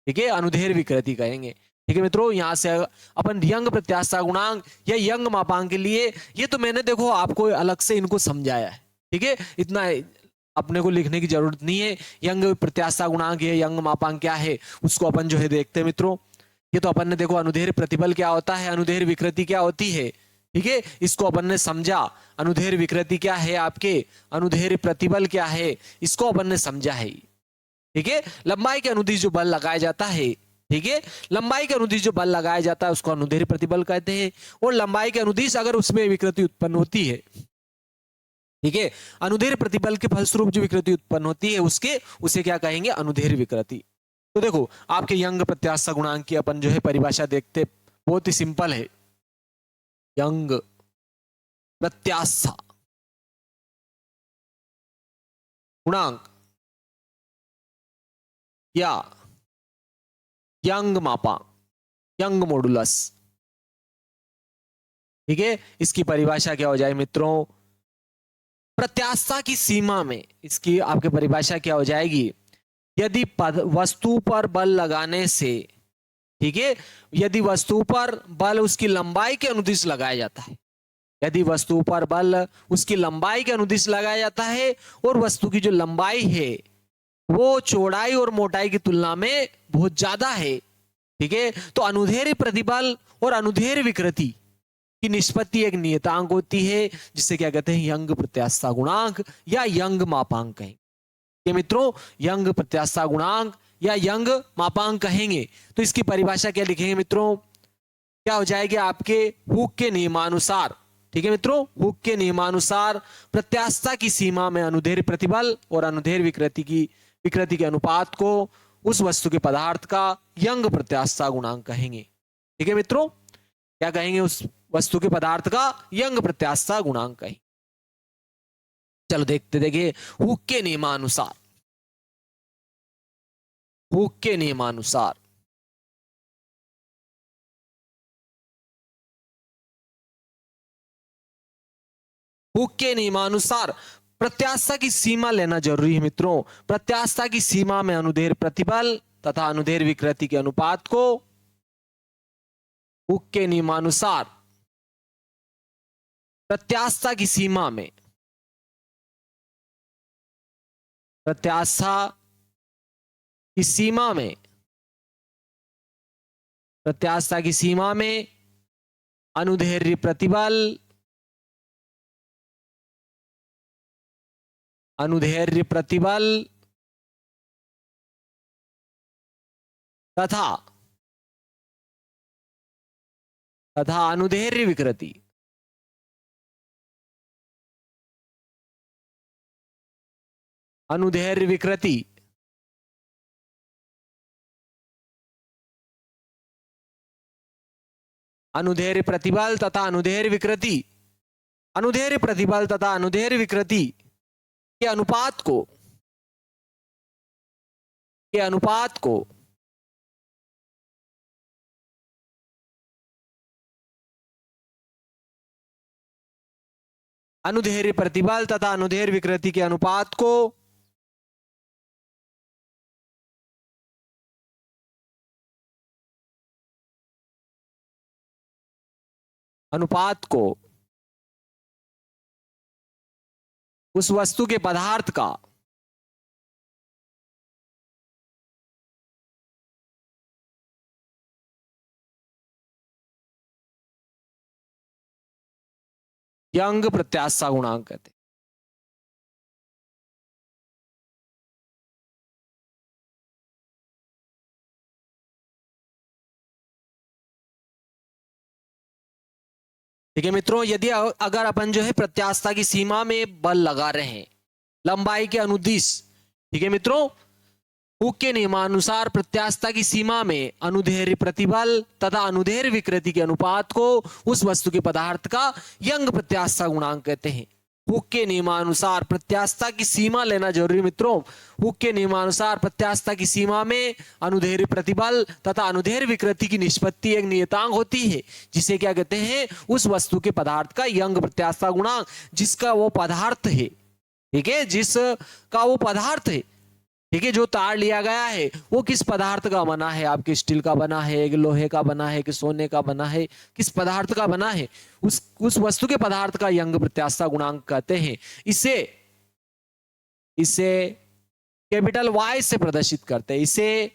ठीक है, अनुदैर्ध्य विकृति कहेंगे। ठीक है मित्रों, यहां से अपन यंग प्रत्याशा गुणांक या यंग मापांक के लिए, ये तो मैंने देखो आपको अलग से इनको समझाया है। ठीक है, इतना अपने को लिखने की जरूरत नहीं है। यंग प्रत्याशा गुणांक है, यंग मापांक क्या है, उसको अपन जो है देखते हैं मित्रों। ये तो अपन ने देखो अनुदैर्ध्य प्रतिबल क्या होता है, अनुदैर्ध्य विकृति क्या होती है। ठीक है, इसको अपन ने समझा, अनुदैर्ध्य विकृति क्या है आपके, अनुदैर्ध्य प्रतिबल क्या है, इसको अपन ने समझा है। ठीक है, लंबाई के अनुदिश जो बल लगाया जाता है, ठीक है, लंबाई के अनुदिश जो बल लगाया जाता है उसको अनुदैर्ध्य प्रतिबल कहते हैं। और लंबाई के अनुदिश अगर उसमें विकृति उत्पन्न होती है, ठीक है, अनुदैर्ध्य प्रतिबल के फलस्वरूप जो विकृति उत्पन्न होती है उसे क्या कहेंगे, अनुदैर्ध्य विकृति। तो देखो, आपके यंग प्रत्याशा गुणांक की अपन जो है परिभाषा देखते, बहुत ही सिंपल है। यंग प्रत्याशा गुणांक या यंग मापांक, यंग मॉडुलस, ठीक है, इसकी परिभाषा क्या हो जाए मित्रों, प्रत्यास्थता की सीमा में, इसकी आपकी परिभाषा क्या हो जाएगी, यदि वस्तु पर बल लगाने से, ठीक है, यदि वस्तु पर बल उसकी लंबाई के अनुदिश लगाया जाता है, यदि वस्तु पर बल उसकी लंबाई के अनुदिश लगाया जाता है और वस्तु की जो लंबाई है वो चौड़ाई और मोटाई की तुलना में बहुत ज्यादा है, ठीक है, तो अनुदैर्ध्य प्रतिबल और अनुदैर्ध्य विकृति की निष्पत्ति एक नियतांक होती है जिसे क्या कहते हैं, यंग प्रत्यास्थता गुणांक या यंग मापांक कहेंगे। मित्रों, यंग प्रत्यास्थता गुणांक या यंग मापांक कहेंगे। तो इसकी परिभाषा क्या लिखेंगे मित्रों, क्या हो जाएगी आपके हुक के नियमानुसार, ठीक है मित्रों, हुक के नियमानुसार प्रत्यास्थता की सीमा में अनुदैर्ध्य प्रतिबल और अनुदैर्ध्य विकृति के अनुपात को उस वस्तु के पदार्थ का यंग प्रत्यास्थता गुणांक कहेंगे। ठीक है मित्रों, क्या कहेंगे, उस वस्तु के पदार्थ का यंग प्रत्यास्थता गुणांक कहेंगे। चलो देखिए हुक के नियमानुसार, हुक के नियमानुसार हुक के नियमानुसार प्रत्यास्थता की सीमा लेना जरूरी है मित्रों। प्रत्यास्थता की सीमा में अनुदैर्ध्य प्रतिबल तथा अनुदैर्ध्य विकृति के अनुपात को हुक के नियमानुसार प्रत्यास्थता की सीमा में, प्रत्यास्थता की सीमा में, प्रत्यास्थता की सीमा में अनुदैर्ध्य प्रतिबल, अनुदैर्ध्य प्रतिबल तथा अनुदैर्ध्य विकृति, अनुदैर्ध्य विकृति अनुदैर्ध्य प्रतिबल तथा अनुदैर्ध्य विकृति, अनुदैर्ध्य प्रतिबल तथा अनुदैर्ध्य विकृति के अनुपात को, अनुदैर्ध्य प्रतिबल तथा अनुदैर्ध्य विकृति के अनुपात को उस वस्तु के पदार्थ का यंग प्रत्यास्थता गुणांक कहते हैं। ठीक है मित्रों, यदि अगर अपन जो है प्रत्यास्थता की सीमा में बल लगा रहे हैं लंबाई के अनुदिश, ठीक है मित्रों, हुक के नियमानुसार प्रत्यास्थता की सीमा में अनुदैर्ध्य प्रतिबल तथा अनुदैर्ध्य विकृति के अनुपात को उस वस्तु के पदार्थ का यंग प्रत्यास्थता गुणांक कहते हैं। हुक के नियमानुसार प्रत्यास्थता की सीमा लेना जरूरी मित्रों। हुक के नियमानुसार प्रत्यास्थता की सीमा में अनुदैर्ध्य प्रतिबल तथा अनुदैर्ध्य विकृति की निष्पत्ति एक नियतांक होती है जिसे क्या कहते हैं, उस वस्तु के पदार्थ का यंग प्रत्यास्थता गुणांक, जिसका वो पदार्थ है, ठीक है, जिसका वो पदार्थ है, ठीक है, जो तार लिया गया है वो किस पदार्थ का बना है, आपके स्टील का बना है कि लोहे का बना है कि सोने का बना है, किस पदार्थ का बना है, उस वस्तु के पदार्थ का यंग प्रत्यास्थता गुणांक कहते हैं। इसे कैपिटल वाई से प्रदर्शित करते हैं, इसे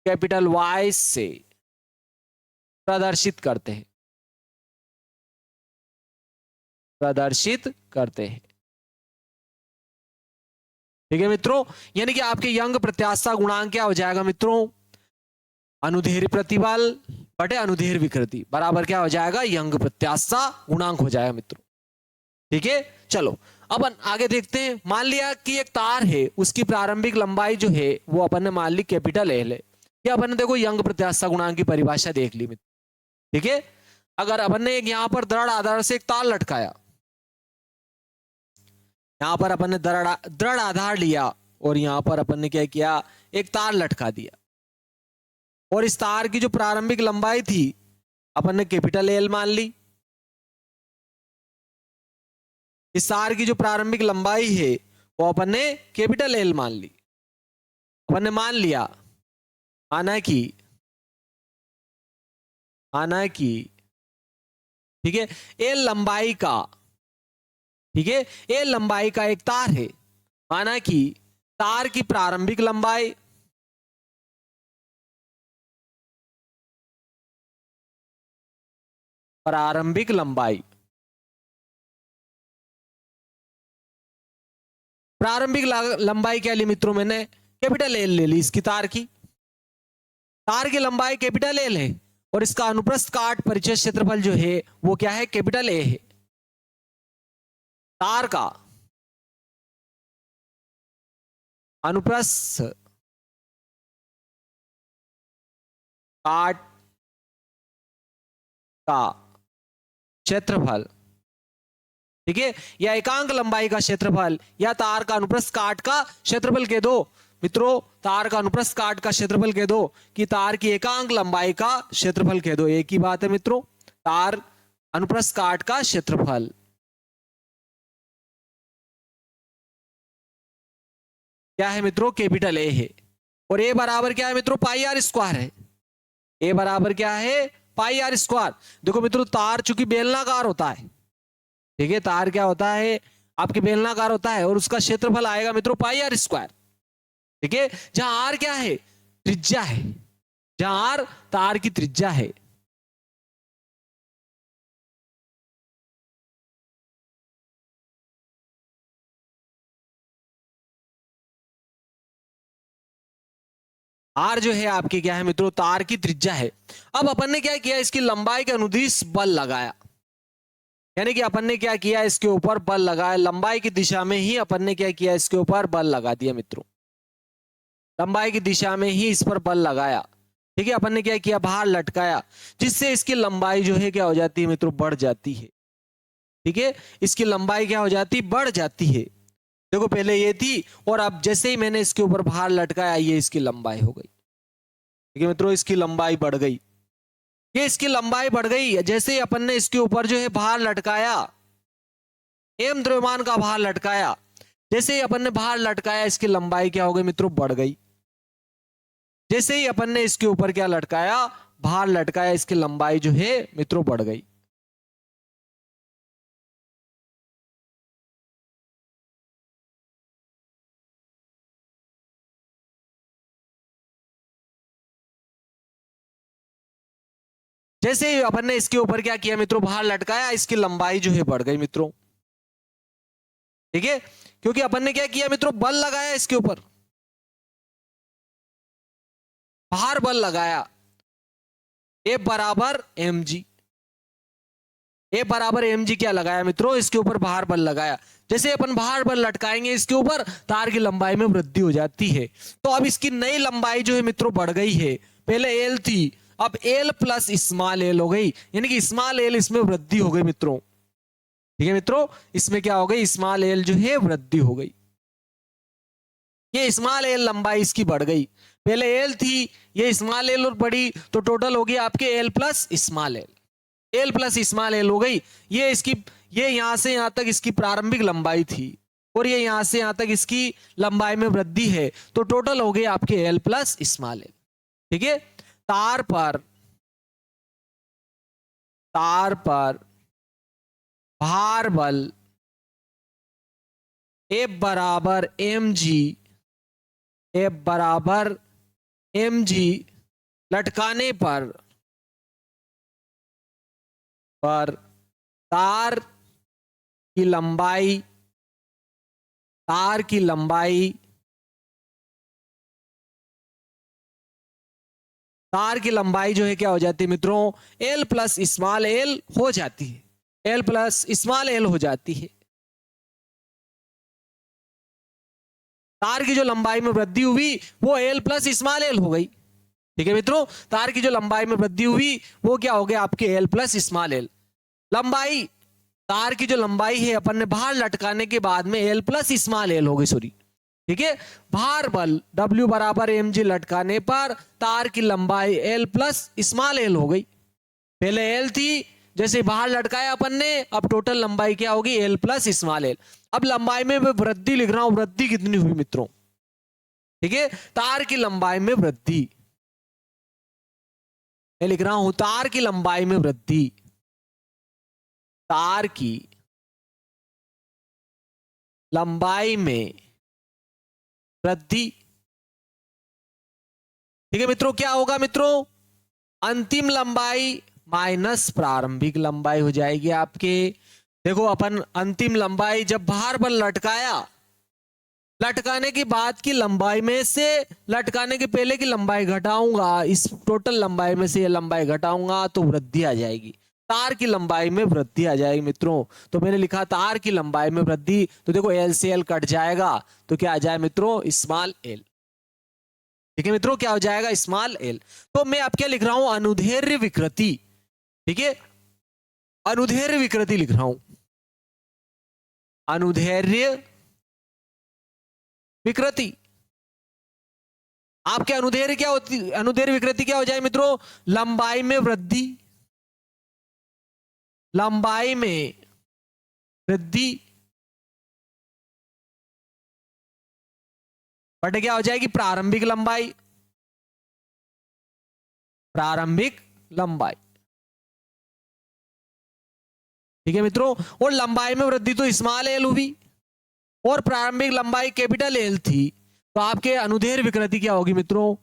कैपिटल वाई से प्रदर्शित करते हैं, ठीक है मित्रों। यानी कि आपके यंग प्रत्यास्थता गुणांक क्या हो जाएगा मित्रों, अनुदैर्ध्य प्रतिबल बटे अनुदैर्ध्य विकृति बराबर क्या हो जाएगा, यंग प्रत्यास्थता गुणांक हो जाएगा मित्रों। ठीक है, चलो अब आगे देखते हैं। मान लिया कि एक तार है, उसकी प्रारंभिक लंबाई जो है वो अपन ने मान ली कैपिटल एल है, या अपन ने देखो यंग प्रत्यास्थता गुणांक की परिभाषा देख ली मित्र। ठीक है, अगर अपन ने एक यहां पर दृढ़ आधार से एक तार लटकाया, यहां पर अपन ने दृढ़ आधार लिया और यहां पर अपन ने क्या किया, एक तार लटका दिया, और इस तार की जो प्रारंभिक लंबाई थी अपन ने कैपिटल एल मान ली, इस तार की जो प्रारंभिक लंबाई है वो अपन ने कैपिटल एल मान ली। अपन ने मान लिया, माना कि ठीक है, एल लंबाई का, ठीक है, एल लंबाई का एक तार है। माना कि तार की प्रारंभिक लंबाई प्रारंभिक लंबाई प्रारंभिक लंबाई क्या ली मित्रों, मैंने कैपिटल एल ले ली इसकी तार की। तार की लंबाई कैपिटल एल है और इसका अनुप्रस्थ काट परिचय क्षेत्रफल जो है वो क्या है, कैपिटल ए है। तार का अनुप्रस्थ काट का क्षेत्रफल, ठीक है, या एकांक लंबाई का क्षेत्रफल, या तार का अनुप्रस्थ काट का क्षेत्रफल कह दो मित्रों। तार का अनुप्रस्थ काट का क्षेत्रफल कह दो कि तार की एकांक लंबाई का क्षेत्रफल कह दो, एक ही बात है मित्रों। तार अनुप्रस्थ काट का क्षेत्रफल क्या है मित्रों, कैपिटल ए है। और ए बराबर क्या है मित्रों, पाई आर स्क्वायर है। ए बराबर क्या है, पाई आर स्क्वायर। देखो मित्रों, तार चूंकि बेलनाकार होता है, ठीक है, तार क्या होता है आपके बेलनाकार होता है और उसका क्षेत्रफल आएगा मित्रों पाई आर स्क्वायर, ठीक है। जहां आर क्या है, त्रिज्या है, जहां आर तार की त्रिज्या है। आर जो है आपकी क्या है मित्रों, तार की त्रिज्या है। अब अपन ने क्या किया, इसकी लंबाई के अनुदिश बल लगाया, यानी कि अपन ने क्या किया, इसके ऊपर बल लगाया। लंबाई की दिशा में ही अपन ने क्या किया, इसके ऊपर बल लगा दिया मित्रों। लंबाई की दिशा में ही इस पर बल लगाया, ठीक है। अपन ने क्या किया, बाहर लटकाया, जिससे इसकी लंबाई जो है क्या हो जाती है मित्रों, बढ़ जाती है, ठीक है। इसकी लंबाई क्या हो जाती, बढ़ जाती है। देखो पहले ये थी और अब जैसे ही मैंने इसके ऊपर बाहर लटकाया, ये इसकी लंबाई हो गई, ठीक है मित्रों। इसकी लंबाई बढ़ गई, ये इसकी लंबाई बढ़ गई। जैसे ही अपन ने इसके ऊपर जो है बाहर लटकाया, एम द्रव्यमान का बाहर लटकाया, जैसे ही अपन ने बाहर लटकाया, इसकी लंबाई क्या हो गई मित्रों, बढ़ गई। जैसे ही अपन ने इसके ऊपर क्या लटकाया, बाहर लटकाया, इसकी लंबाई जो है मित्रों बढ़ गई। जैसे ही अपन ने इसके ऊपर क्या किया मित्रों, बाहर लटकाया, इसकी लंबाई जो है बढ़ गई मित्रों, ठीक है। क्योंकि अपन ने क्या किया मित्रों, बल लगाया इसके ऊपर, बाहर बल लगाया। ए बराबर एम जी, ए बराबर एम जी क्या लगाया मित्रों, इसके ऊपर बाहर बल लगाया। जैसे अपन बाहर बल लटकाएंगे इसके ऊपर, तार की लंबाई में वृद्धि हो जाती है। तो अब इसकी नई लंबाई जो है मित्रों बढ़ गई है। पहले एल थी, अब एल प्लस स्मॉल एल हो गई, यानी कि स्मॉल एल इसमें वृद्धि हो गई मित्रों, ठीक है मित्रों। इसमें क्या हो गई, स्मॉल एल जो है वृद्धि हो गई। ये स्मॉल एल लंबाई इसकी बढ़ गई। पहले एल थी, ये स्मॉल एल और बढ़ी, तो टोटल हो गई आपके L plus small L, L plus small L हो गई। ये इसकी, ये यहां से यहां तक इसकी प्रारंभिक लंबाई थी और ये यहां से यहां तक इसकी लंबाई में वृद्धि है, तो टोटल हो गए आपके एल प्लस स्मॉल एल, ठीक है। तार पर भार बल एफ बराबर एम जी, एफ बराबर एम जी लटकाने पर तार की लंबाई, तार की लंबाई, तार की लंबाई जो है क्या हो जाती है मित्रों, एल प्लस स्मॉल एल हो जाती है, एल प्लस स्मॉल एल हो जाती है। तार की जो लंबाई में वृद्धि हुई वो एल प्लस स्मॉल एल हो गई, ठीक है मित्रों। तार की जो लंबाई में वृद्धि हुई वो क्या हो गया आपके एल प्लस स्मॉल एल। लंबाई, तार की जो लंबाई है अपन ने बाहर लटकाने के बाद में एल प्लस स्मॉल एल हो गई, सॉरी, ठीक है। भार बल W बराबर एम जी लटकाने पर तार की लंबाई एल प्लस स्मॉल एल हो गई। पहले एल थी, जैसे बाहर लटकाया अपन ने, अब टोटल लंबाई क्या होगी, एल प्लस स्मॉल एल। अब लंबाई में वृद्धि लिख रहा हूं, वृद्धि कितनी हुई मित्रों, ठीक है, तार की लंबाई में वृद्धि, मैं लिख रहा हूं तार की लंबाई में वृद्धि, तार की लंबाई में वृद्धि। ठीक है मित्रों, क्या होगा मित्रों, अंतिम लंबाई माइनस प्रारंभिक लंबाई हो जाएगी आपके। देखो अपन अंतिम लंबाई जब बाहर बल लटकाया, लटकाने की बाद की लंबाई में से लटकाने के पहले की लंबाई घटाऊंगा, इस टोटल लंबाई में से ये लंबाई घटाऊंगा तो वृद्धि आ जाएगी, तार की लंबाई में वृद्धि आ जाएगी मित्रों। तो मैंने लिखा तार की लंबाई में वृद्धि, तो देखो एल से एल कट जाएगा, तो क्या आ जाए मित्रों, स्मॉल एल। ठीक है मित्रों, क्या हो जाएगा, स्मॉल एल। तो मैं अब क्या लिख रहा हूं, अनुदैर्ध्य विकृति। ठीक है, अनुदैर्ध्य विकृति लिख रहा हूं, अनुदैर्ध्य विकृति। आपके अनुदैर्ध्य क्या होती, अनुदैर्ध्य विकृति क्या हो जाए मित्रों, लंबाई में वृद्धि, लंबाई में वृद्धि बट क्या हो जाएगी, प्रारंभिक लंबाई, प्रारंभिक लंबाई। ठीक है मित्रों, और लंबाई में वृद्धि तो स्मॉल एल हुई और प्रारंभिक लंबाई कैपिटल एल थी, तो आपके अनुदैर्ध्य विकृति क्या होगी मित्रों,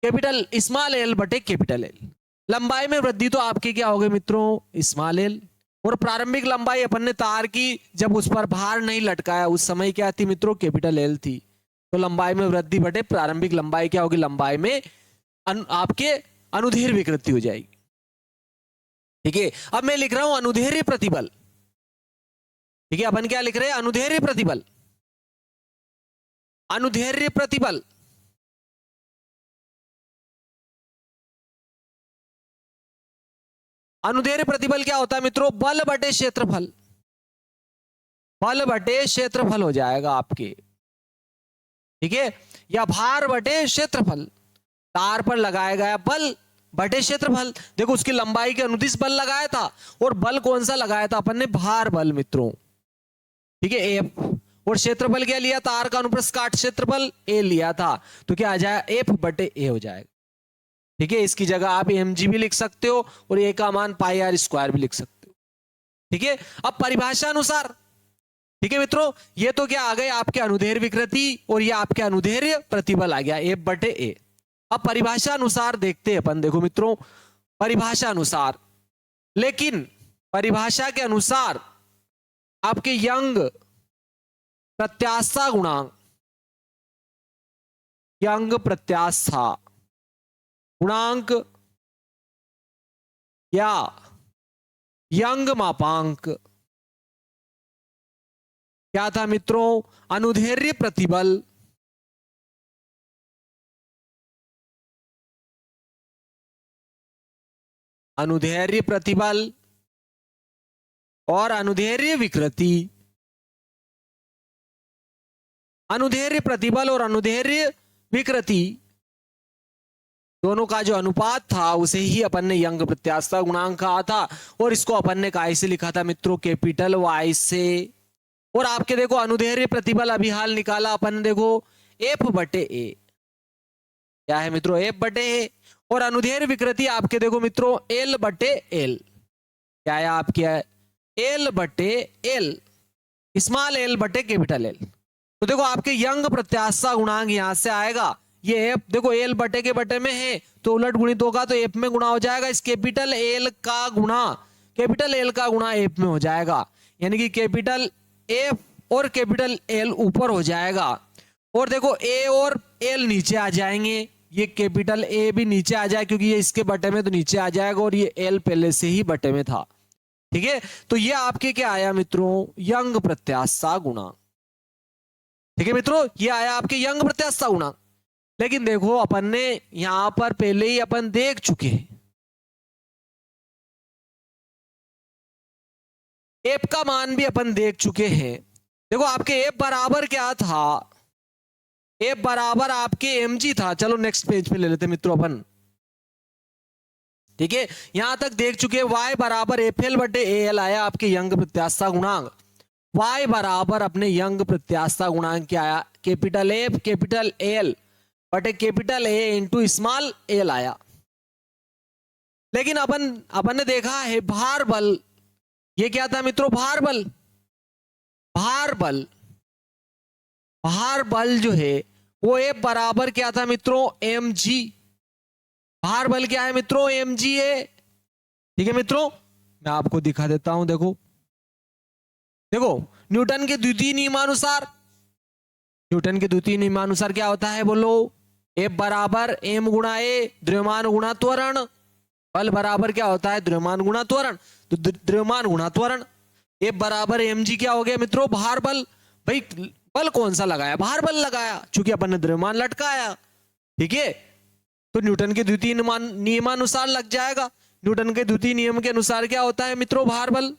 कैपिटल स्मॉल एल बटे कैपिटल एल। लंबाई में वृद्धि तो आपके क्या होगी मित्रों, स्मॉल एल, और प्रारंभिक लंबाई अपन ने तार की जब उस पर भार नहीं लटकाया उस समय क्या थी मित्रों, कैपिटल एल थी। तो लंबाई में वृद्धि बटे प्रारंभिक लंबाई क्या होगी, लंबाई में आपके अनुदैर्ध्य विकृति हो जाएगी। ठीक है, अब मैं लिख रहा हूं अनुदैर्ध्य प्रतिबल। ठीक है, अपन क्या लिख रहे हैं, अनुदैर्ध्य प्रतिबल, अनुदैर्ध्य प्रतिबल। अनुदैर्ध्य प्रतिबल क्या होता है मित्रों, बल बटे क्षेत्रफल, बल बटे क्षेत्रफल हो जाएगा आपके। ठीक है, या भार बटे क्षेत्रफल, तार पर लगाया गया बल बटे क्षेत्रफल। देखो उसकी लंबाई के अनुदिश बल लगाया था, और बल कौन सा लगाया था अपन ने, भार बल मित्रों। ठीक है, एफ, और क्षेत्रफल क्या लिया, तार का अनुप्रस्थ काट क्षेत्रफल ए लिया था, तो क्या आ जाएगा, एफ बटे ए हो जाएगा। ठीक है, इसकी जगह आप एम जी भी लिख सकते हो और ए का मान पाई आर स्क्वायर भी लिख सकते हो। ठीक है, अब परिभाषा अनुसार, ठीक है मित्रों, ये तो क्या आ गए आपके अनुदैर्ध्य विकृति और ये आपके अनुदैर्ध्य प्रतिबल आ गया एफ बटे ए। अब परिभाषा अनुसार देखते हैं अपन, देखो मित्रों परिभाषा अनुसार, लेकिन परिभाषा के अनुसार आपके यंग प्रत्याशा गुणांक, यंग प्रत्याशा गुणांक या यंग मापांक क्या था मित्रों, अनुदैर्ध्य प्रतिबल अनुदैर्ध्य प्रतिबल और अनुदैर्ध्य विकृति, अनुदैर्ध्य प्रतिबल और अनुदैर्ध्य विकृति दोनों का जो अनुपात था उसे ही अपन ने यंग प्रत्याशा गुणांक कहा था, और इसको अपन ने काय से लिखा था मित्रों, कैपिटल वाई से। और आपके देखो अनुदैर्ध्य प्रतिबल अभी हाल निकाला अपन ने, देखो एफ बटे ए, क्या है मित्रों, एफ बटे ए, और अनुदैर्ध्य विकृति आपके देखो मित्रों एल बटे एल, क्या है आपके, एल बटे एल, स्मॉल एल बटे कैपिटल एल। तो देखो आपके यंग प्रत्याशा गुणांक यहां से आएगा, ये एफ देखो एल बटे के बटे में है तो उलट गुणित होगा तो एफ में गुणा हो जाएगा, इस कैपिटल एल का गुणा कैपिटल एल का गुणा एफ में हो जाएगा, यानी कि कैपिटल एफ और कैपिटल एल ऊपर हो जाएगा, और देखो ए और एल नीचे आ जाएंगे, ये कैपिटल ए भी नीचे आ जाए क्योंकि ये इसके बटे में तो नीचे आ जाएगा, और ये एल पहले से ही बटे में था। ठीक है, तो ये आपके क्या आया मित्रों, यंग प्रत्याशा गुणांक। ठीक है मित्रों, ये आया आपके यंग प्रत्याशा गुणांक। लेकिन देखो अपन ने यहां पर पहले ही अपन देख चुके हैं, एफ का मान भी अपन देख चुके हैं। देखो आपके एफ बराबर क्या था, एफ बराबर आपके एम जी था। चलो नेक्स्ट पेज पे ले लेते मित्रों अपन, ठीक है, यहां तक देख चुके हैं। y बराबर एफ एल बटे ए एल आया आपके यंग प्रत्याशा गुणांक। y बराबर अपने यंग प्रत्याशा गुणांक क्या आया, कैपिटल एफ कैपिटल एल बटे capital A into small L आया। लेकिन अपन ने देखा है भार बल, ये क्या था मित्रों, भार बल। भार बल, भार बल जो है वो एफ बराबर क्या था मित्रों, एम जी। भार बल क्या है मित्रों, एम जी है। ठीक है मित्रों, मैं आपको दिखा देता हूं। देखो देखो न्यूटन के द्वितीय नियमानुसार, न्यूटन के द्वितीय नियमानुसार क्या होता है बोलो, एफ बराबर एम गुणा ए द्रव्यमान गुणा त्वरण। बल बराबर क्या होता है, द्रव्यमान गुणा त्वरण। तो द्रव्यमान गुणा त्वरण, एफ बराबर एम जी क्या हो गया मित्रों, भार बल। भाई बल कौन सा लगाया, भार बल लगाया, चूंकि अपन ने द्रव्यमान लटकाया। ठीक है, तो न्यूटन के द्वितीय नियमानुसार लग जाएगा। न्यूटन के द्वितीय नियम के अनुसार क्या होता है मित्रों, भार बल।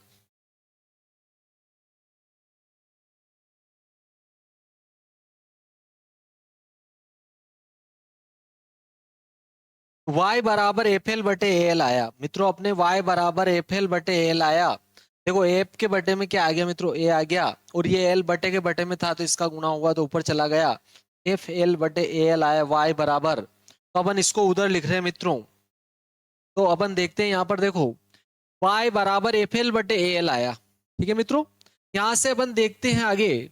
y बराबर एफ एल बटे एल आया मित्रों, अपने y बराबर एफ एल बटे एल आया। देखो एफ के बटे में क्या आ गया मित्रों, ए आ गया, और ये एल बटे के बटे में था तो इसका गुणा हुआ तो ऊपर चला गया। एफ एल बटे एल आया y बराबर, तो अपन इसको उधर लिख रहे हैं मित्रों। तो अपन देखते हैं यहां पर, देखो y बराबर एफ एल बटे एल आया। ठीक है मित्रों, यहां से अपन देखते हैं आगे।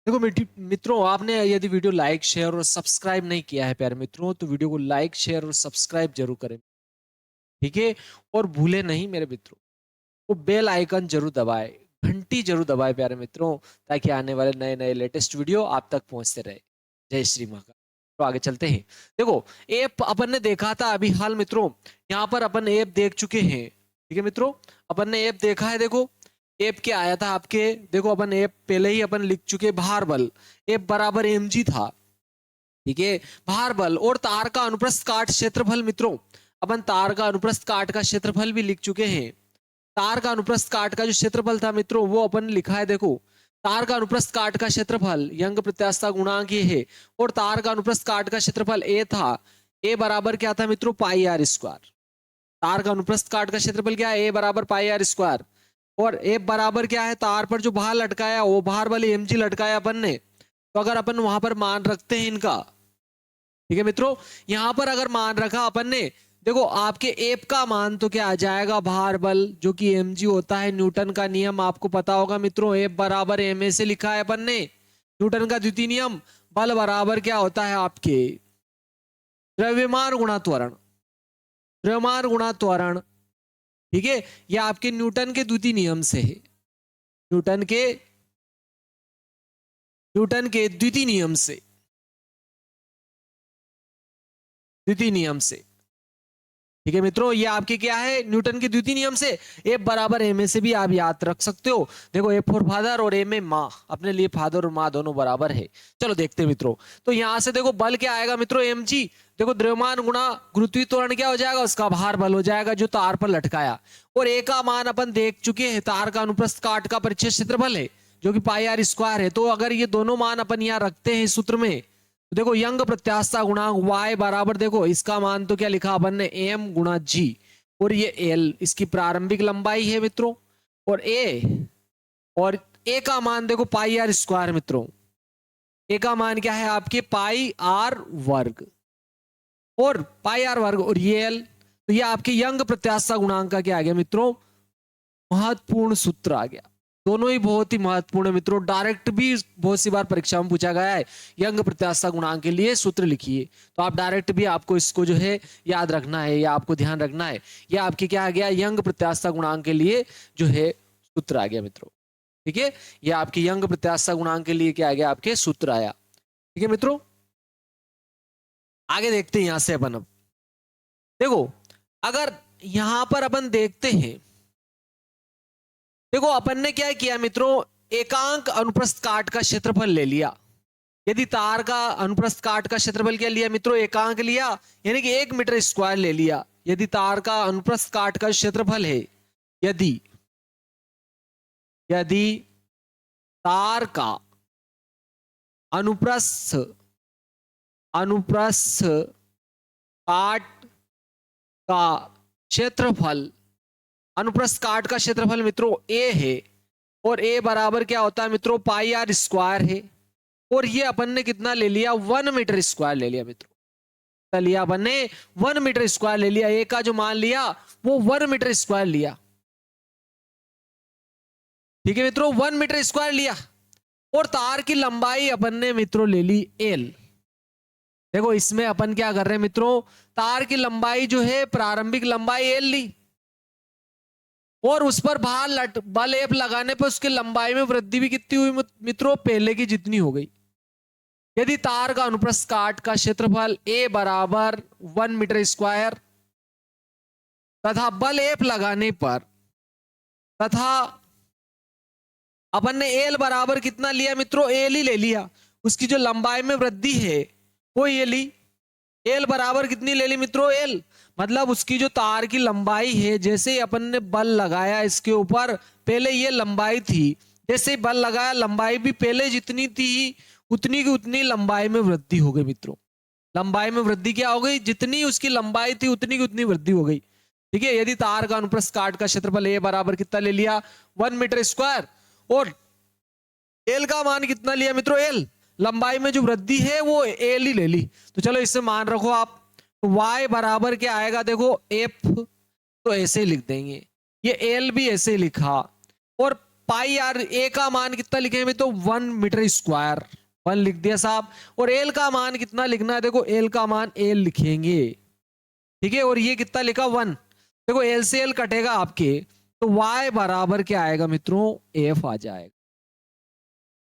देखो मित्रों, आपने यदि वीडियो लाइक शेयर और सब्सक्राइब नहीं किया है प्यारे मित्रों, तो वीडियो को लाइक शेयर और सब्सक्राइब जरूर करें। ठीक है, और भूले नहीं मेरे मित्रों, वो बेल आइकन जरूर दबाए, घंटी जरूर दबाए प्यारे मित्रों, ताकि आने वाले नए नए लेटेस्ट वीडियो आप तक पहुंचते रहे। जय श्री महाकाल। तो आगे चलते हैं। देखो एप अपन ने देखा था अभी हाल मित्रों, यहाँ पर अपन एप देख चुके हैं। ठीक है मित्रों, अपन ने एप देखा है। देखो एप क्या आया था आपके, देखो अपन एप पहले ही अपन लिख चुके, भार बल एप बराबर एम जी था। ठीक है, भार बल और तार का अनुप्रस्थ काट क्षेत्रफल मित्रों, अपन तार का अनुप्रस्थ काट का क्षेत्रफल भी लिख चुके हैं। तार का अनुप्रस्थ काट का जो क्षेत्रफल था मित्रों वो अपन लिखा है। देखो तार का अनुप्रस्थ काट का क्षेत्रफल यंग प्रत्यास्थता गुणांक ये है, और तार का अनुप्रस्थ काट का क्षेत्रफल ए था। ए बराबर क्या था मित्रों, पाई आर स्क्वायर। तार का अनुप्रस्थ काट का क्षेत्रफल क्या है, ए बराबर पाई आर स्क्वायर। और ए बराबर क्या है, तार पर जो भार लटकाया वो भार वाले एम जी लटकाया अपन ने। तो अगर अपन वहां पर मान रखते हैं इनका, ठीक है मित्रों, यहां पर अगर मान रखा अपन ने, देखो आपके एप का मान तो क्या आ जाएगा, भार बल जो कि mg होता है। न्यूटन का नियम आपको पता होगा मित्रों, एप बराबर ma से लिखा है अपन ने। न्यूटन का द्वितीय नियम, बल बराबर क्या होता है आपके, द्रव्यमान गुणा त्वरण। द्रव्यमान गुणा त्वरण, ठीक है, यह आपके न्यूटन के द्वितीय नियम से है। न्यूटन के द्वितीय नियम से, द्वितीय नियम से। ठीक है मित्रों, ये आपके क्या है, न्यूटन के द्वितीय नियम से। एफ बराबर एम ए से भी आप याद रख सकते हो। देखो एफ फॉर फादर और एम ए माँ, अपने लिए फादर और माँ दोनों बराबर है। चलो देखते हैं मित्रों, तो यहां से देखो बल क्या आएगा मित्रों, एम जी। देखो द्रव्यमान गुणा गुरुत्वीय त्वरण क्या हो जाएगा, उसका भार बल हो जाएगा जो तार पर लटकाया। और ए का मान अपन देख चुके हैं, तार का अनुप्रस्थ काट का परिच्छेद क्षेत्रफल है जो कि पाई आर स्क्वायर है। तो अगर ये दोनों मान अपन यहाँ रखते हैं सूत्र में, तो देखो यंग प्रत्यास्थता गुणांक y बराबर, देखो इसका मान तो क्या लिखा अपन ने, m गुणा g, और ये l इसकी प्रारंभिक लंबाई है मित्रों, और a का मान देखो पाई आर स्क्वायर मित्रों। a का मान क्या है आपके, पाई आर वर्ग, और पाई आर वर्ग, और ये l। तो ये आपके यंग प्रत्यास्थता गुणांक का क्या आ गया मित्रों, महत्वपूर्ण सूत्र आ गया। दोनों ही बहुत ही महत्वपूर्ण है मित्रों, डायरेक्ट भी बहुत सी बार परीक्षा में पूछा गया है। यंग प्रत्यास्थता गुणांक के लिए सूत्र लिखिए, तो आप डायरेक्ट भी आपको इसको जो है याद रखना है या आपको ध्यान रखना है। ये आपके क्या आ गया, यंग प्रत्यास्थता गुणांक के लिए जो है सूत्र आ गया मित्रों। ठीक है, ये आपके यंग प्रत्यास्थता गुणांक के लिए क्या आ गया, आपके सूत्र आया। ठीक है मित्रों, आगे देखते हैं यहां से अपन। अब देखो अगर यहां पर अपन देखते हैं, देखो अपन ने क्या किया मित्रों, एकांक अनुप्रस्थ काट का क्षेत्रफल ले लिया। यदि तार का अनुप्रस्थ काट का क्षेत्रफल क्या लिया मित्रों, एकांक लिया, यानी कि 1 मीटर स्क्वायर ले लिया। यदि तार का अनुप्रस्थ काट का क्षेत्रफल है, यदि यदि तार का अनुप्रस्थ, अनुप्रस्थ काट का क्षेत्रफल, अनुप्रस्थ काट का क्षेत्रफल मित्रों ए है, और ए बराबर क्या होता है मित्रों, पाई आर स्क्वायर है, और ये अपन ने कितना ले लिया, 1 मीटर स्क्वायर ले लिया मित्रों। लिया अपन ने 1 मीटर स्क्वायर ले लिया, ए का जो मान लिया वो 1 मीटर स्क्वायर लिया। ठीक है मित्रों, 1 मीटर स्क्वायर लिया, और तार की लंबाई अपन ने मित्रों ले ली एल। देखो इसमें अपन क्या कर रहे हैं मित्रों, तार की लंबाई जो है प्रारंभिक लंबाई एल ली, और उस पर बाहर बल एफ लगाने पर उसकी लंबाई में वृद्धि भी कितनी हुई मित्रों, पहले की जितनी हो गई। यदि तार का अनुप्रस्थ काट का क्षेत्रफल ए बराबर 1 मीटर स्क्वायर तथा बल एफ लगाने पर, तथा अपन ने एल बराबर कितना लिया मित्रों, एल ही ले लिया, उसकी जो लंबाई में वृद्धि है वो ये ली, एल बराबर कितनी ले ली मित्रों, एल, मतलब उसकी जो तार की लंबाई है, जैसे ही अपन ने बल लगाया इसके ऊपर, पहले ये लंबाई थी, जैसे ही बल लगाया लंबाई भी पहले जितनी थी उतनी की उतनी लंबाई में वृद्धि हो गई मित्रों। लंबाई में वृद्धि क्या हो गई, जितनी उसकी लंबाई थी उतनी की उतनी वृद्धि हो गई। ठीक है, यदि तार का अनुप्रस्थ काट का क्षेत्रफल ए बराबर कितना ले लिया, 1 मीटर स्क्वायर, और एल का मान कितना लिया मित्रों, एल, लंबाई में जो वृद्धि है वो एल ही ले ली। तो चलो इससे मान रखो आप, तो y बराबर क्या आएगा, देखो एफ, तो ऐसे लिख देंगे, ये एल भी ऐसे लिखा, और पाई आर ए का मान कितना लिखेंगे तो 1 मीटर स्क्वायर, 1 लिख दिया साहब, और एल का मान कितना लिखना है, देखो एल का मान एल लिखेंगे। ठीक है, और ये कितना लिखा 1, देखो एल से एल कटेगा आपके, तो y बराबर क्या आएगा मित्रों, एफ आ जाएगा।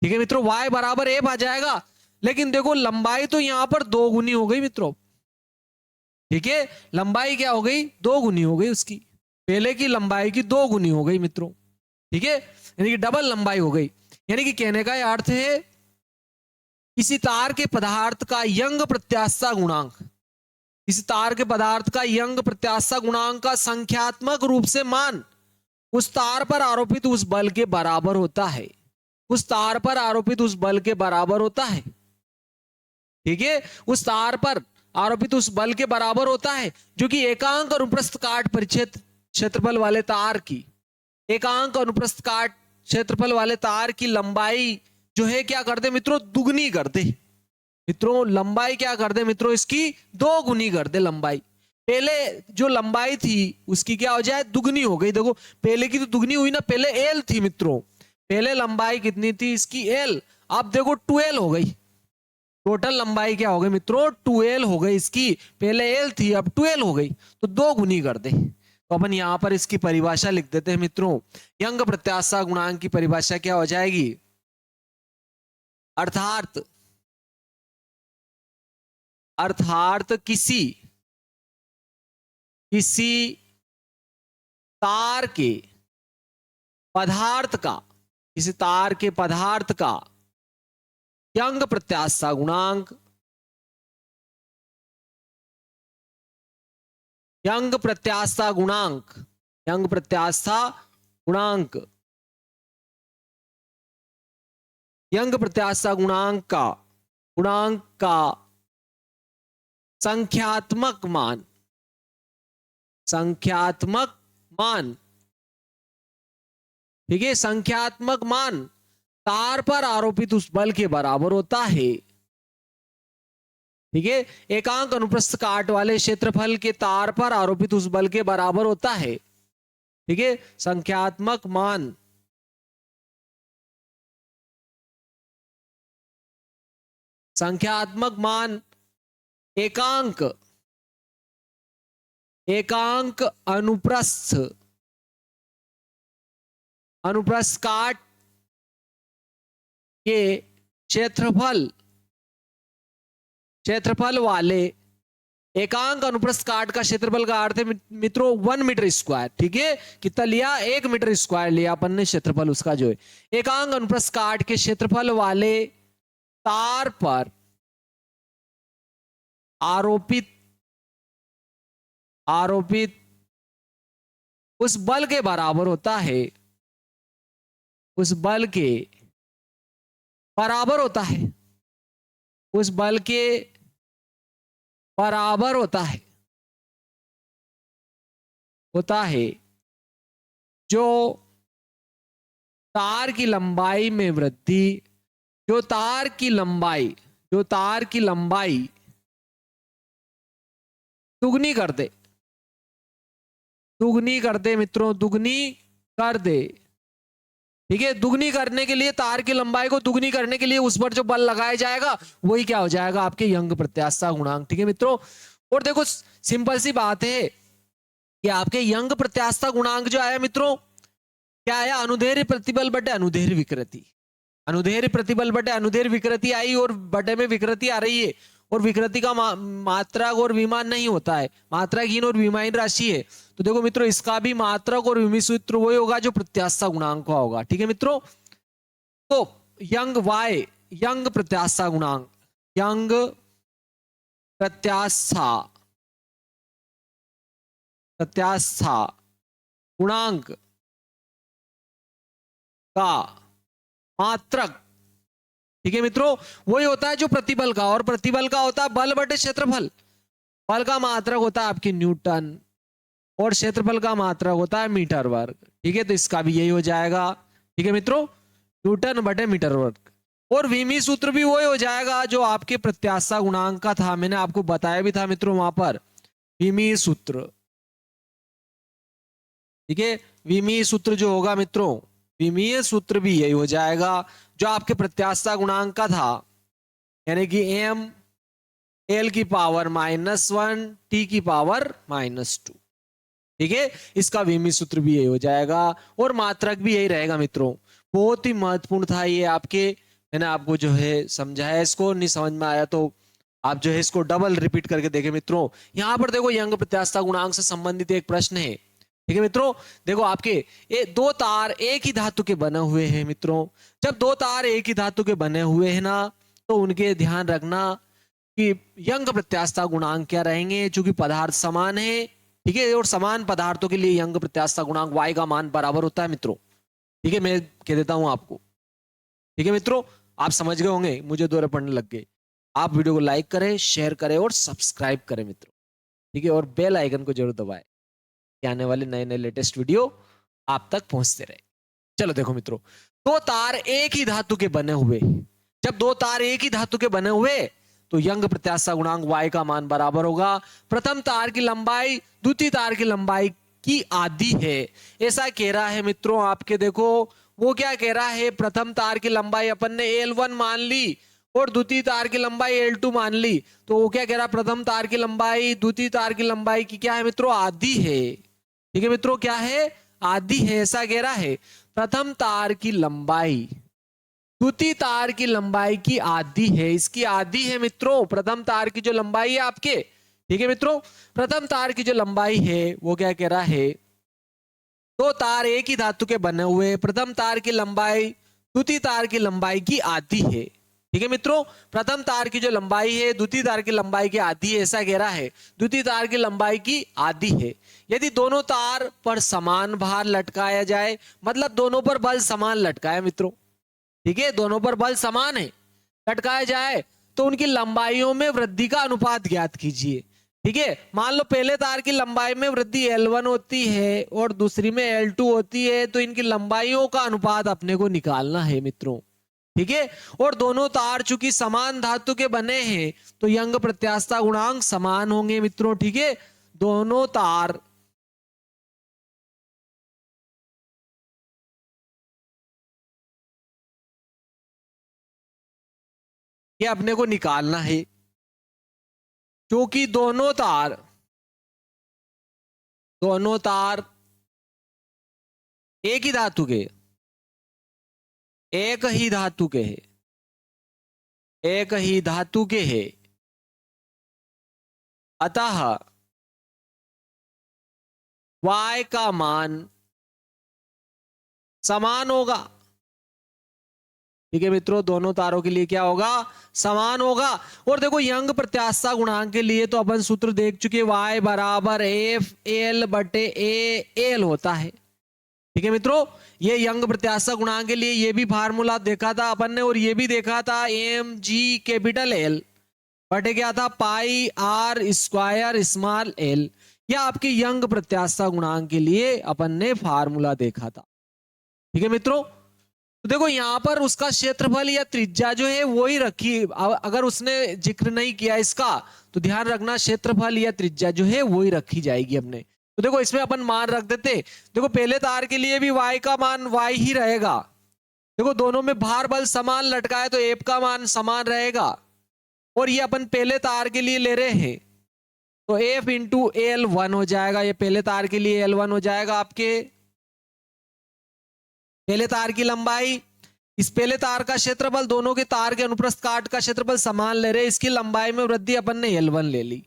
ठीक है मित्रों, y बराबर एफ आ जाएगा, लेकिन देखो लंबाई तो यहां पर 2 गुनी हो गई मित्रों। ठीक है, लंबाई क्या हो गई, 2 गुनी हो गई, उसकी पहले की लंबाई की 2 गुनी हो गई मित्रों। ठीक है, यानी कि डबल लंबाई हो गई। यानी कि कहने का अर्थ है, किसी तार के पदार्थ का यंग प्रत्यास्था गुणांक, किसी तार के पदार्थ का यंग प्रत्यास्था गुणांक का संख्यात्मक रूप से मान उस तार पर आरोपित उस बल के बराबर होता है, उस तार पर आरोपित उस बल के बराबर होता है। ठीक है, उस तार पर आरोपित उस बल के बराबर होता है, जो कि एकांक अनुप्रस्थ काट परिच्छेद क्षेत्रफल वाले तार की, एकांक अनुप्रस्थ काट क्षेत्रफल वाले तार की लंबाई जो है क्या कर दे मित्रों, दुगनी कर दे मित्रों, लंबाई क्या कर दे मित्रों, इसकी 2 गुनी कर दे लंबाई। पहले जो लंबाई थी उसकी क्या हो जाए, दुगनी हो गई। देखो पहले की तो दुगनी हुई ना, पहले एल थी मित्रों, पहले लंबाई कितनी थी इसकी एल, अब देखो 2l हो गई, टोटल लंबाई क्या हो गई मित्रों, 2l हो गई इसकी, पहले एल थी अब 2l हो गई, तो 2 गुनी कर दे। तो अपन यहां पर इसकी परिभाषा लिख देते हैं मित्रों, यंग प्रत्याशा गुणांक की परिभाषा क्या हो जाएगी, अर्थात किसी तार के पदार्थ का, किसी तार के पदार्थ का यंग प्रत्याशा गुणांक, यंग प्रत्याशा गुणांक, यंग प्रत्याशा गुणांक, यंग प्रत्याशा गुणांक का संख्यात्मक मान, संख्यात्मक मान, ठीक है, संख्यात्मक मान तार पर आरोपित उस बल के बराबर होता है। ठीक है, एकांक अनुप्रस्थ काट वाले क्षेत्रफल के तार पर आरोपित उस बल के बराबर होता है। ठीक है, संख्यात्मक मान एकांक अनुप्रस्थ काट के क्षेत्रफल वाले, एकांक अनुप्रस्थ काट का क्षेत्रफल का अर्थ है मित्रों 1 मीटर स्क्वायर। ठीक है, कितना लिया, 1 मीटर स्क्वायर लिया अपन ने क्षेत्रफल उसका, जो है एकांक अनुप्रस्थ काट के क्षेत्रफल वाले तार पर आरोपित उस बल के बराबर होता है, उस बल के बराबर होता है, उस बल के बराबर होता है। होता है जो तार की लंबाई में वृद्धि, जो तार की लंबाई दुगनी कर दे, मित्रों, दुगनी कर दे। ठीक है, दुगनी करने के लिए, तार की लंबाई को दुगनी करने के लिए उस पर जो बल लगाया जाएगा वही क्या हो जाएगा, आपके यंग प्रत्यास्थता गुणांक। ठीक है मित्रों, और देखो सिंपल सी बात है कि आपके यंग प्रत्यास्थता गुणांक जो आया मित्रों, क्या आया, अनुदैर्ध्य प्रतिबल बटे अनुदैर्ध्य विकृति। अनुदैर्ध्य प्रतिबल बटे अनुदैर्ध्य विकृति आई, और बटे में विकृति आ रही है, और विकृति का मात्रक और विमान नहीं होता है, मात्रकहीन और विमानहीन राशि है। तो देखो मित्रों, इसका भी मात्रक और विमी सूत्र वही होगा जो प्रत्यास्थता गुणांक का होगा। ठीक है मित्रों, तो यंग वाई, यंग प्रत्यास्थता गुणांक, यंग प्रत्यास्थता गुणांक का मात्रक, ठीक है मित्रों, वही होता है जो प्रतिबल का, और प्रतिबल का होता है बल बटे क्षेत्रफल। बल का मात्रक होता है आपकी न्यूटन, और क्षेत्रफल का मात्रक होता है मीटर वर्ग। ठीक है, तो इसका भी यही हो जाएगा। ठीक है मित्रों, न्यूटन बटे मीटर वर्ग। और विमी सूत्र भी वही हो जाएगा जो आपके प्रत्यास्थता गुणांक का था, मैंने आपको बताया भी था मित्रों वहां पर, विमी सूत्र। ठीक है, विमीय सूत्र जो होगा मित्रों, विमीय सूत्र भी यही हो जाएगा जो आपके प्रत्यास्थता गुणांक का था, यानी कि m l की पावर -1 t की पावर -2। ठीक है, इसका विमीय सूत्र भी यही हो जाएगा, और मात्रक भी यही रहेगा मित्रों। बहुत ही महत्वपूर्ण था ये आपके, मैंने आपको जो है समझाया, इसको नहीं समझ में आया तो आप जो है इसको डबल रिपीट करके देखें मित्रों। यहां पर देखो यंग प्रत्यास्थता गुणांक से संबंधित एक प्रश्न है। ठीक है मित्रों, देखो आपके दो तार एक ही धातु के बने हुए हैं मित्रों। जब दो तार एक ही धातु के बने हुए हैं ना, तो उनके ध्यान रखना कि यंग प्रत्यास्थता गुणांक क्या रहेंगे, चूंकि पदार्थ समान है। ठीक है, और समान पदार्थों के लिए यंग प्रत्यास्थता गुणांक y का मान बराबर होता है मित्रों। ठीक है, मैं कह देता हूं आपको। ठीक है मित्रों, आप समझ गए होंगे, मुझे दोहरे पढ़ने लग गए। आप वीडियो को लाइक करें, शेयर करें और सब्सक्राइब करें मित्रों। ठीक है, और बेल आइकन को जरूर दबाएं, आने वाले नए नए लेटेस्ट वीडियो आप तक पहुंचते रहे। चलो देखो मित्रों, दो तार एक ही धातु के बने हुए, जब दो तार एक ही धातु के बने हुए तो यंग प्रत्यास्थता गुणांक y का मान बराबर होगा प्रथम तार की लंबाई द्वितीय तार की लंबाई की आधी है। ऐसा कह रहा है मित्रों आपके, देखो वो क्या कह रहा है, प्रथम तार की लंबाई अपन ने L1 मान ली और द्वितीय तार की लंबाई L2 मान ली, तो वो क्या कह रहा है, प्रथम तार की लंबाई द्वितीय तार की लंबाई की क्या है मित्रों, आधी है। ठीक है मित्रों, क्या है, आधी है, ऐसा कह रहा है। प्रथम तार की लंबाई द्वितीय तार की लंबाई की आधी है, इसकी आधी है मित्रों, प्रथम तार की जो लंबाई है आपके। ठीक है मित्रों, प्रथम तार की जो लंबाई है वो क्या कह रहा है, दो तार एक ही धातु के बने हुए, प्रथम तार की लंबाई द्वितीय तार की लंबाई की आधी है। ठीक है मित्रों, प्रथम तार की जो लंबाई है द्वितीय तार की लंबाई की आधी है, ऐसा कह रहा है, द्वितीय तार की लंबाई की आधी है। यदि दोनों तार पर समान भार लटकाया जाए, मतलब दोनों पर बल समान लटकाया मित्रों। ठीक है, दोनों पर बल समान है, लटकाया जाए तो उनकी लंबाइयों में वृद्धि का अनुपात ज्ञात कीजिए। ठीक है, मान लो पहले तार की लंबाई में वृद्धि L1 होती है और दूसरी में L2 होती है, तो इनकी लंबाइयों का अनुपात अपने को निकालना है मित्रों। ठीक है, और दोनों तार चूंकि समान धातु के बने हैं तो यंग प्रत्यास्थता गुणांक समान होंगे मित्रों। ठीक है, दोनों तार ये अपने को निकालना है, क्योंकि दोनों तार एक ही धातु के, एक ही धातु के है, एक ही धातु के है, अतः y का मान समान होगा। ठीक है मित्रों, दोनों तारों के लिए क्या होगा, समान होगा। और देखो यंग प्रत्यास्थता गुणांक के लिए तो अपन सूत्र देख चुके, y बराबर एफ एल बटे ए एल होता है। ठीक है मित्रों, ये यंग प्रत्यास्थता गुणांक के लिए ये भी फार्मूला देखा था अपन ने, और ये भी देखा था एम जी कैपिटल एल बटे क्या था, पाई आर स्क्वायर स्मॉल एल। या आपके यंग प्रत्यास्थता गुणांक के लिए अपन ने फार्मूला देखा था। ठीक है मित्रों, तो देखो यहां पर उसका क्षेत्रफल या त्रिज्या जो है वो ही रखी। अगर उसने जिक्र नहीं किया इसका तो ध्यान रखना क्षेत्रफल या त्रिज्या जो है वो ही रखी जाएगी अपने। तो देखो इसमें अपन मान रख देते। देखो पहले तार के लिए भी y का मान y ही रहेगा। देखो दोनों में भार बल समान लटका है तो एफ का मान समान रहेगा। और ये अपन पहले तार के लिए ले रहे हैं तो एफ इंटू L1 हो जाएगा। ये पहले तार के लिए L1 हो जाएगा आपके पहले तार की लंबाई। इस पहले तार का क्षेत्रफल, दोनों के तार के अनुप्रस्थ काट का क्षेत्रफल समान ले रहे, इसकी लंबाई में वृद्धि अपन ने L1 ले ली।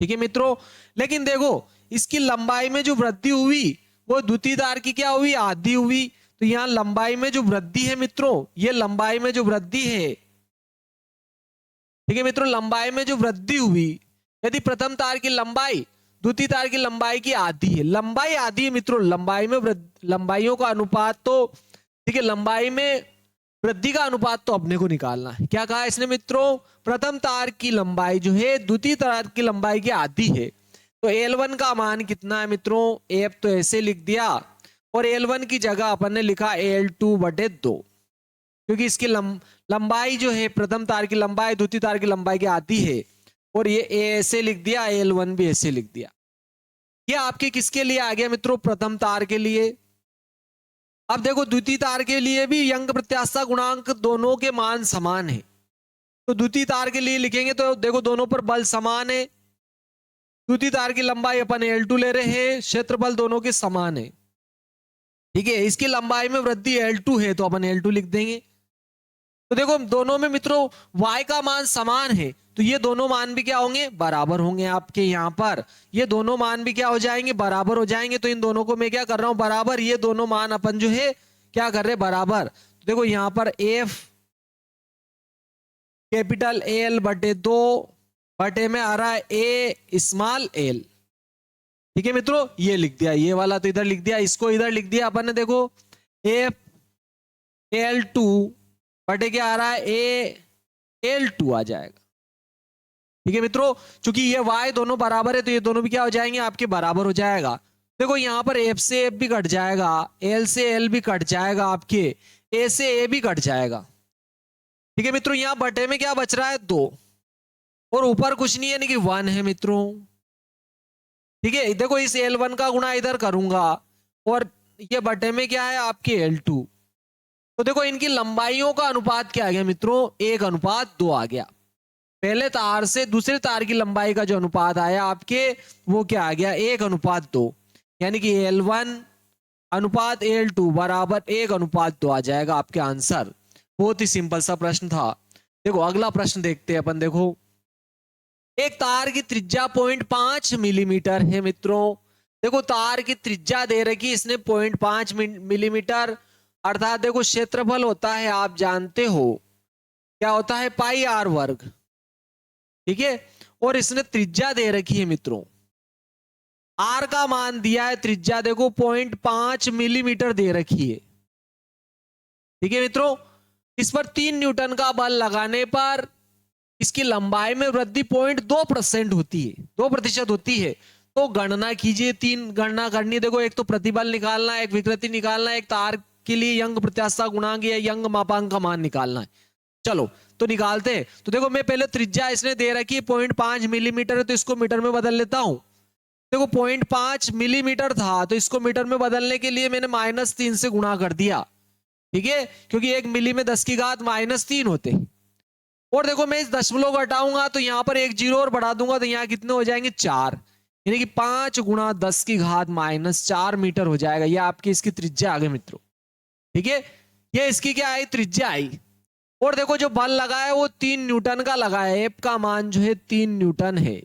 ठीक है मित्रों, लेकिन देखो इसकी लंबाई में जो वृद्धि हुई वो द्वितीय तार की क्या हुई, आधी हुई। तो यहां लंबाई में जो वृद्धि है मित्रों, ये लंबाई में जो वृद्धि है, ठीक है मित्रों, लंबाई में जो वृद्धि हुई, यदि प्रथम तार की लंबाई द्वितीय तार की लंबाई की आधी है, लंबाई आधी है मित्रों, लंबाई में लंबाइयों का अनुपात तो, ठीक है, लंबाई में वृद्धि का अनुपात तो अपने को निकालना है। क्या कहा इसने मित्रों, प्रथम तार की लंबाई जो है द्वितीय तार की लंबाई की आधी है। तो L1 का मान कितना है मित्रों, एफ तो ऐसे लिख दिया और L1 की जगह अपन ने लिखा L2/2, क्योंकि इसकी लंबाई जो है प्रथम तार की लंबाई द्वितीय तार की लंबाई की आधी है। और ये ऐसे लिख दिया, L1 भी ऐसे लिख दिया। ये आपके किसके लिए आ गया मित्रों, प्रथम तार के लिए। अब देखो द्वितीय तार के लिए भी यंग प्रत्यास्थता गुणांक दोनों के मान समान है। तो द्वितीय तार के लिए लिखेंगे तो देखो दोनों पर बल समान है। द्वितीय तार की लंबाई अपन L2 ले रहे हैं, क्षेत्रफल दोनों के समान है। ठीक है, इसकी लंबाई में वृद्धि L2 है तो अपन L2 लिख देंगे। तो देखो दोनों में मित्रों y का मान समान है तो ये दोनों मान भी क्या होंगे, बराबर होंगे। आपके यहां पर ये दोनों मान भी क्या हो जाएंगे, बराबर हो जाएंगे। तो इन दोनों को मैं क्या कर रहा हूं, बराबर। ये दोनों मान अपन जो है क्या कर रहे, बराबर। तो देखो यहां पर f कैपिटल L/2 बटे में आ रहा है a स्मॉल l। ठीक है मित्रों, ये लिख दिया, ये वाला तो इधर लिख दिया, इसको इधर लिख दिया अपन ने। देखो f L2 बटे क्या आ रहा है, L2 आ जाएगा। ठीक है मित्रों, चूंकि ये y दोनों बराबर है तो ये दोनों भी क्या हो जाएंगे, आपके बराबर हो जाएगा। देखो यहां पर f से f भी कट जाएगा, l से l भी कट जाएगा, आपके a से a भी कट जाएगा। ठीक है मित्रों, यहां बटे में क्या बच रहा है, 2, और ऊपर कुछ नहीं है, यानी कि 1 है मित्रों। ठीक है, देखो इस L1 का गुणा इधर करूंगा और ये बटे में क्या है, आपके L2। तो देखो इनकी लंबाइयों का अनुपात क्या आ गया मित्रों, 1:2 आ गया। पहले तार से दूसरे तार की लंबाई का जो अनुपात आया आपके, वो क्या आ गया, 1:2, यानी कि L1 अनुपात L2 बराबर 1:2 आ जाएगा आपके आंसर। बहुत ही सिंपल सा प्रश्न था। देखो अगला प्रश्न देखते हैं अपन। देखो एक तार की त्रिज्या 0.5 मिलीमीटर है मित्रों। देखो तार की त्रिज्या दे रखी इसने 0.5 मिलीमीटर, अर्थात देखो क्षेत्रफल होता है, आप जानते हो क्या होता है, πr²। ठीक है, और इसने त्रिज्या दे रखी है मित्रों, r का मान दिया है, त्रिज्या देखो 0.5 मिलीमीटर दे रखी है। ठीक है मित्रों, इस पर 3 न्यूटन का बल लगाने पर इसकी लंबाई में वृद्धि 0.2% होती है, 2% होती है। तो गणना कीजिए, 3 गणना करनी। देखो एक तो प्रतिबल निकालना है, एक विकृति निकालना है, एक तार के लिए यंग प्रत्यास्थता गुणांक या यंग मापांक का मान निकालना है। चलो तो निकालते हैं। तो देखो मैं पहले त्रिज्या इसने दे रखी है 0.5 मिलीमीटर है, तो इसको मीटर में बदल लेता हूं। देखो 0.5 मिलीमीटर था तो इसको मीटर में बदलने के लिए मैंने -3 से गुणा कर दिया। ठीक है, क्योंकि 1 मिली में 10⁻³ होते। और देखो मैं इस दशमलव को हटाऊंगा तो यहां पर 1 जीरो और बढ़ा दूंगा तो यहां कितने हो जाएंगे, 4, यानी कि 5 × 10⁻⁻4 मीटर हो जाएगा। ये आपकी इसकी त्रिज्या आ गई मित्रों। ठीक है, ये इसकी क्या आई, त्रिज्या आई। और देखो जो बल लगा है वो 3 न्यूटन का लगा है, एफ का मान जो है 3 न्यूटन है।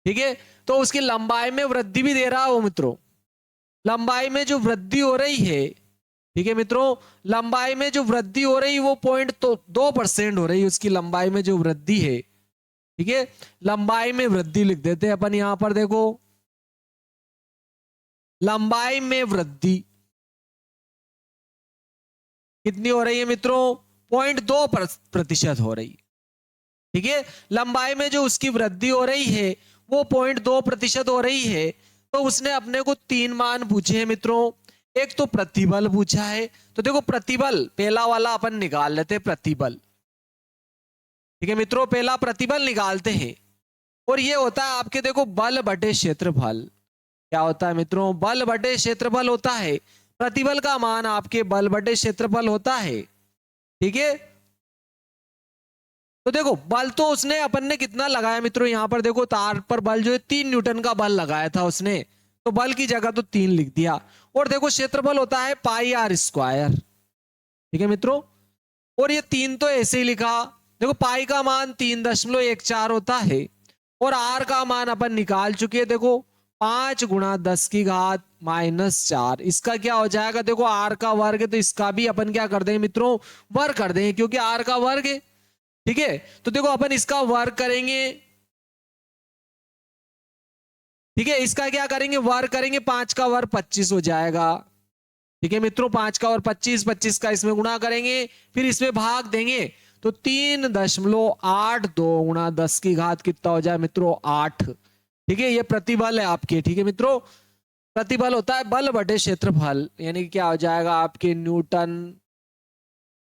ठीक है, तो उसकी लंबाई में वृद्धि भी दे रहा हो मित्रों, लंबाई में जो वृद्धि हो रही है, ठीक है मित्रों, लंबाई में जो वृद्धि हो रही वो 0.2% हो रही है, उसकी लंबाई में जो वृद्धि है। ठीक है, लंबाई में वृद्धि लिख देते हैं अपन यहां पर। देखो लंबाई में वृद्धि कितनी हो रही है मित्रों, 0.2% हो रही है। ठीक है, लंबाई में जो उसकी वृद्धि हो रही है वो 0.2% हो रही है, तो उसने अपने को 3 मान पूछे हैं मित्रों। एक तो प्रतिबल पूछा है, तो देखो प्रतिबल पहला वाला अपन निकाल लेते हैं, प्रतिबल। ठीक है मित्रों, पहला प्रतिबल निकालते हैं, और ये होता है आपके देखो बल बटे क्षेत्रफल। क्या होता है मित्रों? बल बटे क्षेत्रफल होता है। प्रतिबल का मान आपके बल बटे क्षेत्रफल होता है। ठीक है, तो देखो बल तो उसने अपन ने कितना लगाया मित्रों, यहां पर देखो तार पर बल जो है 3 न्यूटन का बल लगाया था उसने, तो बल की जगह तो 3 लिख दिया। और देखो क्षेत्रफल होता है पाई आर स्क्वायर। ठीक है मित्रों, और ये 3 तो ऐसे ही लिखा। देखो पाई का मान 3.14 होता है, और आर का मान अपन निकाल चुके हैं। देखो 5 गुणा 10 की घात -4, इसका क्या हो जाएगा? देखो आर का वर्ग है, तो इसका भी अपन क्या कर देंगे मित्रों? वर्ग कर देंगे, क्योंकि आर का वर्ग है। ठीक है, तो देखो अपन इसका वर्ग करेंगे। ठीक है, इसका क्या करेंगे? वर्ग करेंगे, 5 का वर्ग 25 हो जाएगा। ठीक है मित्रों, 5 का और 25, 25 का इसमें गुणा करेंगे, फिर इसमें भाग देंगे, तो 3.82 गुणा 10 की घात कितना हो जाए मित्रों? 8। ठीक है, ये प्रतिबल है आपके। ठीक है मित्रों, प्रतिबल होता है बल बटे क्षेत्रफल, यानी कि क्या हो जाएगा आपके न्यूटन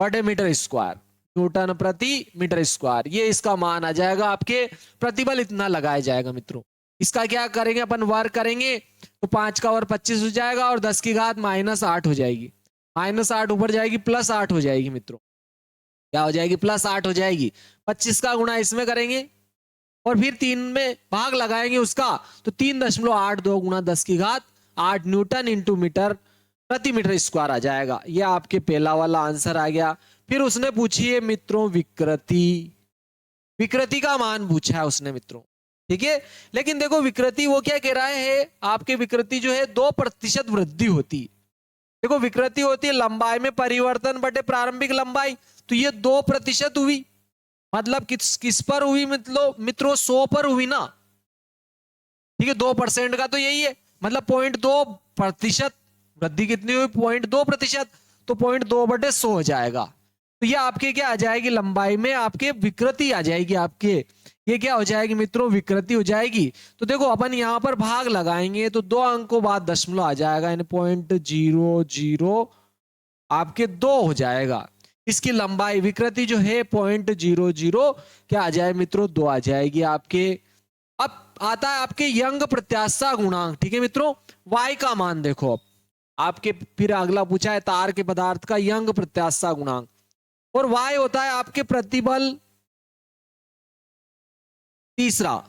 बटे मीटर स्क्वायर, न्यूटन प्रति मीटर स्क्वायर, ये इसका मान आ जाएगा आपके। प्रतिबल इतना लगाया जाएगा मित्रों। इसका क्या करेंगे अपन? वर्ग करेंगे, तो 5 का वर्ग 25 हो जाएगा, और 10 की घात -8 हो जाएगी। -8 ऊपर जाएगी, +8 हो जाएगी मित्रों। क्या हो जाएगी? +8 हो जाएगी। 25 का गुणा इसमें करेंगे, और फिर 3 में भाग लगाएंगे उसका, तो 3.82 गुणा 10 की घात 8 न्यूटन इंटू मीटर प्रति मीटर स्क्वायर आ जाएगा। ये आपके पहला वाला आंसर आ गया। फिर उसने पूछी है मित्रों विकृति। विकृति का मान पूछा है उसने मित्रों। ठीक है, लेकिन देखो विकृति वो क्या कह रहा है, आपके विकृति जो है 2% वृद्धि होती। देखो विकृति होती है लंबाई में परिवर्तन बटे प्रारंभिक लंबाई, तो ये 2% हुई, मतलब किस किस पर हुई मित्रों? 100 पर हुई ना। ठीक है, 2% का तो यही है, मतलब 0.2% वृद्धि कितनी हुई? 0.2%, तो 0.2/100 हो जाएगा। तो ये आपके क्या आ जाएगी? लंबाई में आपके विकृति आ जाएगी आपके। ये क्या हो जाएगी मित्रों? विकृति हो जाएगी। तो देखो अपन यहां पर भाग लगाएंगे, तो 2 अंकों बाद दशमलव आ जाएगा, यानी 0.00 आपके 2 हो जाएगा। इसकी लंबाई विकृति जो है 0.00 क्या आ जाए मित्रों? 2 आ जाएगी आपके। अब आता है आपके यंग प्रत्याशा गुणांक। ठीक है मित्रों, y का मान देखो। अब आपके फिर अगला पूछा है तार के पदार्थ का यंग प्रत्याशा गुणांक, और y होता है आपके प्रतिबल। तीसरा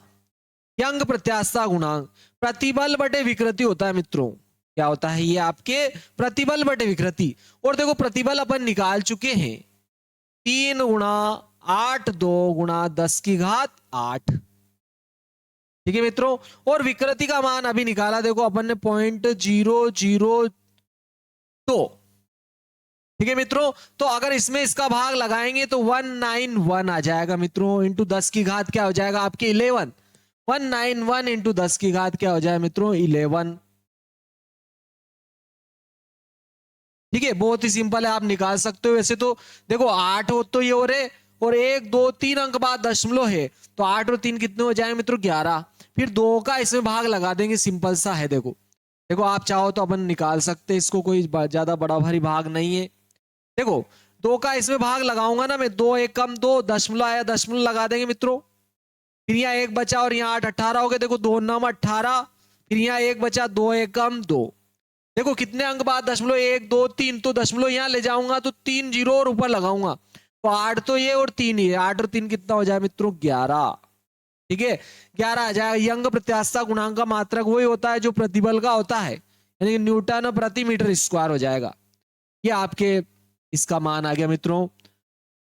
यंग प्रत्याशा गुणांक, प्रतिबल बटे विकृति होता है मित्रों। क्या होता है ये? आपके प्रतिबल बटे विकृति। और देखो प्रतिबल अपन निकाल चुके हैं, 3 गुणा 8 2 गुणा 10 की घात 8। ठीक है मित्रों, और विकृति का मान अभी निकाला, देखो अपन ने 0.002। ठीक है मित्रों, तो अगर इसमें इसका भाग लगाएंगे तो 191 आ जाएगा मित्रों, इंटू 10 की घात क्या हो जाएगा आपके? 11। 191 इंटू 10 की घात क्या हो जाए मित्रों? 11। ठीक है, बहुत ही सिंपल है, आप निकाल सकते हो। वैसे तो देखो 8 हो तो ये हो रहे, और 1 2 3 अंक बाद दशमलव है, तो 8 और 3 कितने हो जाएंगे मित्रों? 11। फिर 2 का इसमें भाग लगा देंगे, सिंपल सा है। देखो देखो आप चाहो तो अपन निकाल सकते हैं इसको, कोई ज्यादा बड़ा भारी भाग नहीं है। देखो 2 का इसमें भाग लगाऊंगा ना मैं, 2 1 कम 2, दशमलव आया, दशमलव लगा देंगे मित्रों। फिर यहाँ 1 बचा, और यहाँ 8 18 हो गए। देखो 2 9 18, फिर यहाँ 1 बचा, 2 1 कम 2। देखो कितने अंक बाद दशमलव? 1 2 3, तो दशमलव यहां ले जाऊंगा तो 3 जीरो और ऊपर लगाऊंगा, तो 8 तो ये और 3 ही है। 8 और 3 कितना हो जाए मित्रों? 11। ठीक है, 11 आ जाएगा। यंग प्रत्याशा गुणांक का मात्रक वही होता है जो प्रतिबल का होता है, यानी न्यूटन प्रति मीटर स्क्वायर हो जाएगा। ये आपके इसका मान आ गया मित्रों।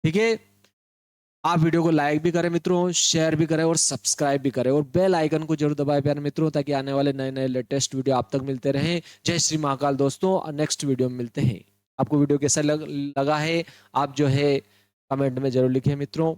ठीक है, आप वीडियो को लाइक भी करें मित्रों, शेयर भी करें, और सब्सक्राइब भी करें, और बेल आइकन को जरूर दबाएं प्यारे मित्रों, ताकि आने वाले नए नए लेटेस्ट वीडियो आप तक मिलते रहें। जय श्री महाकाल दोस्तों, नेक्स्ट वीडियो में मिलते हैं। आपको वीडियो कैसा लगा है आप जो है कमेंट में जरूर लिखें मित्रों।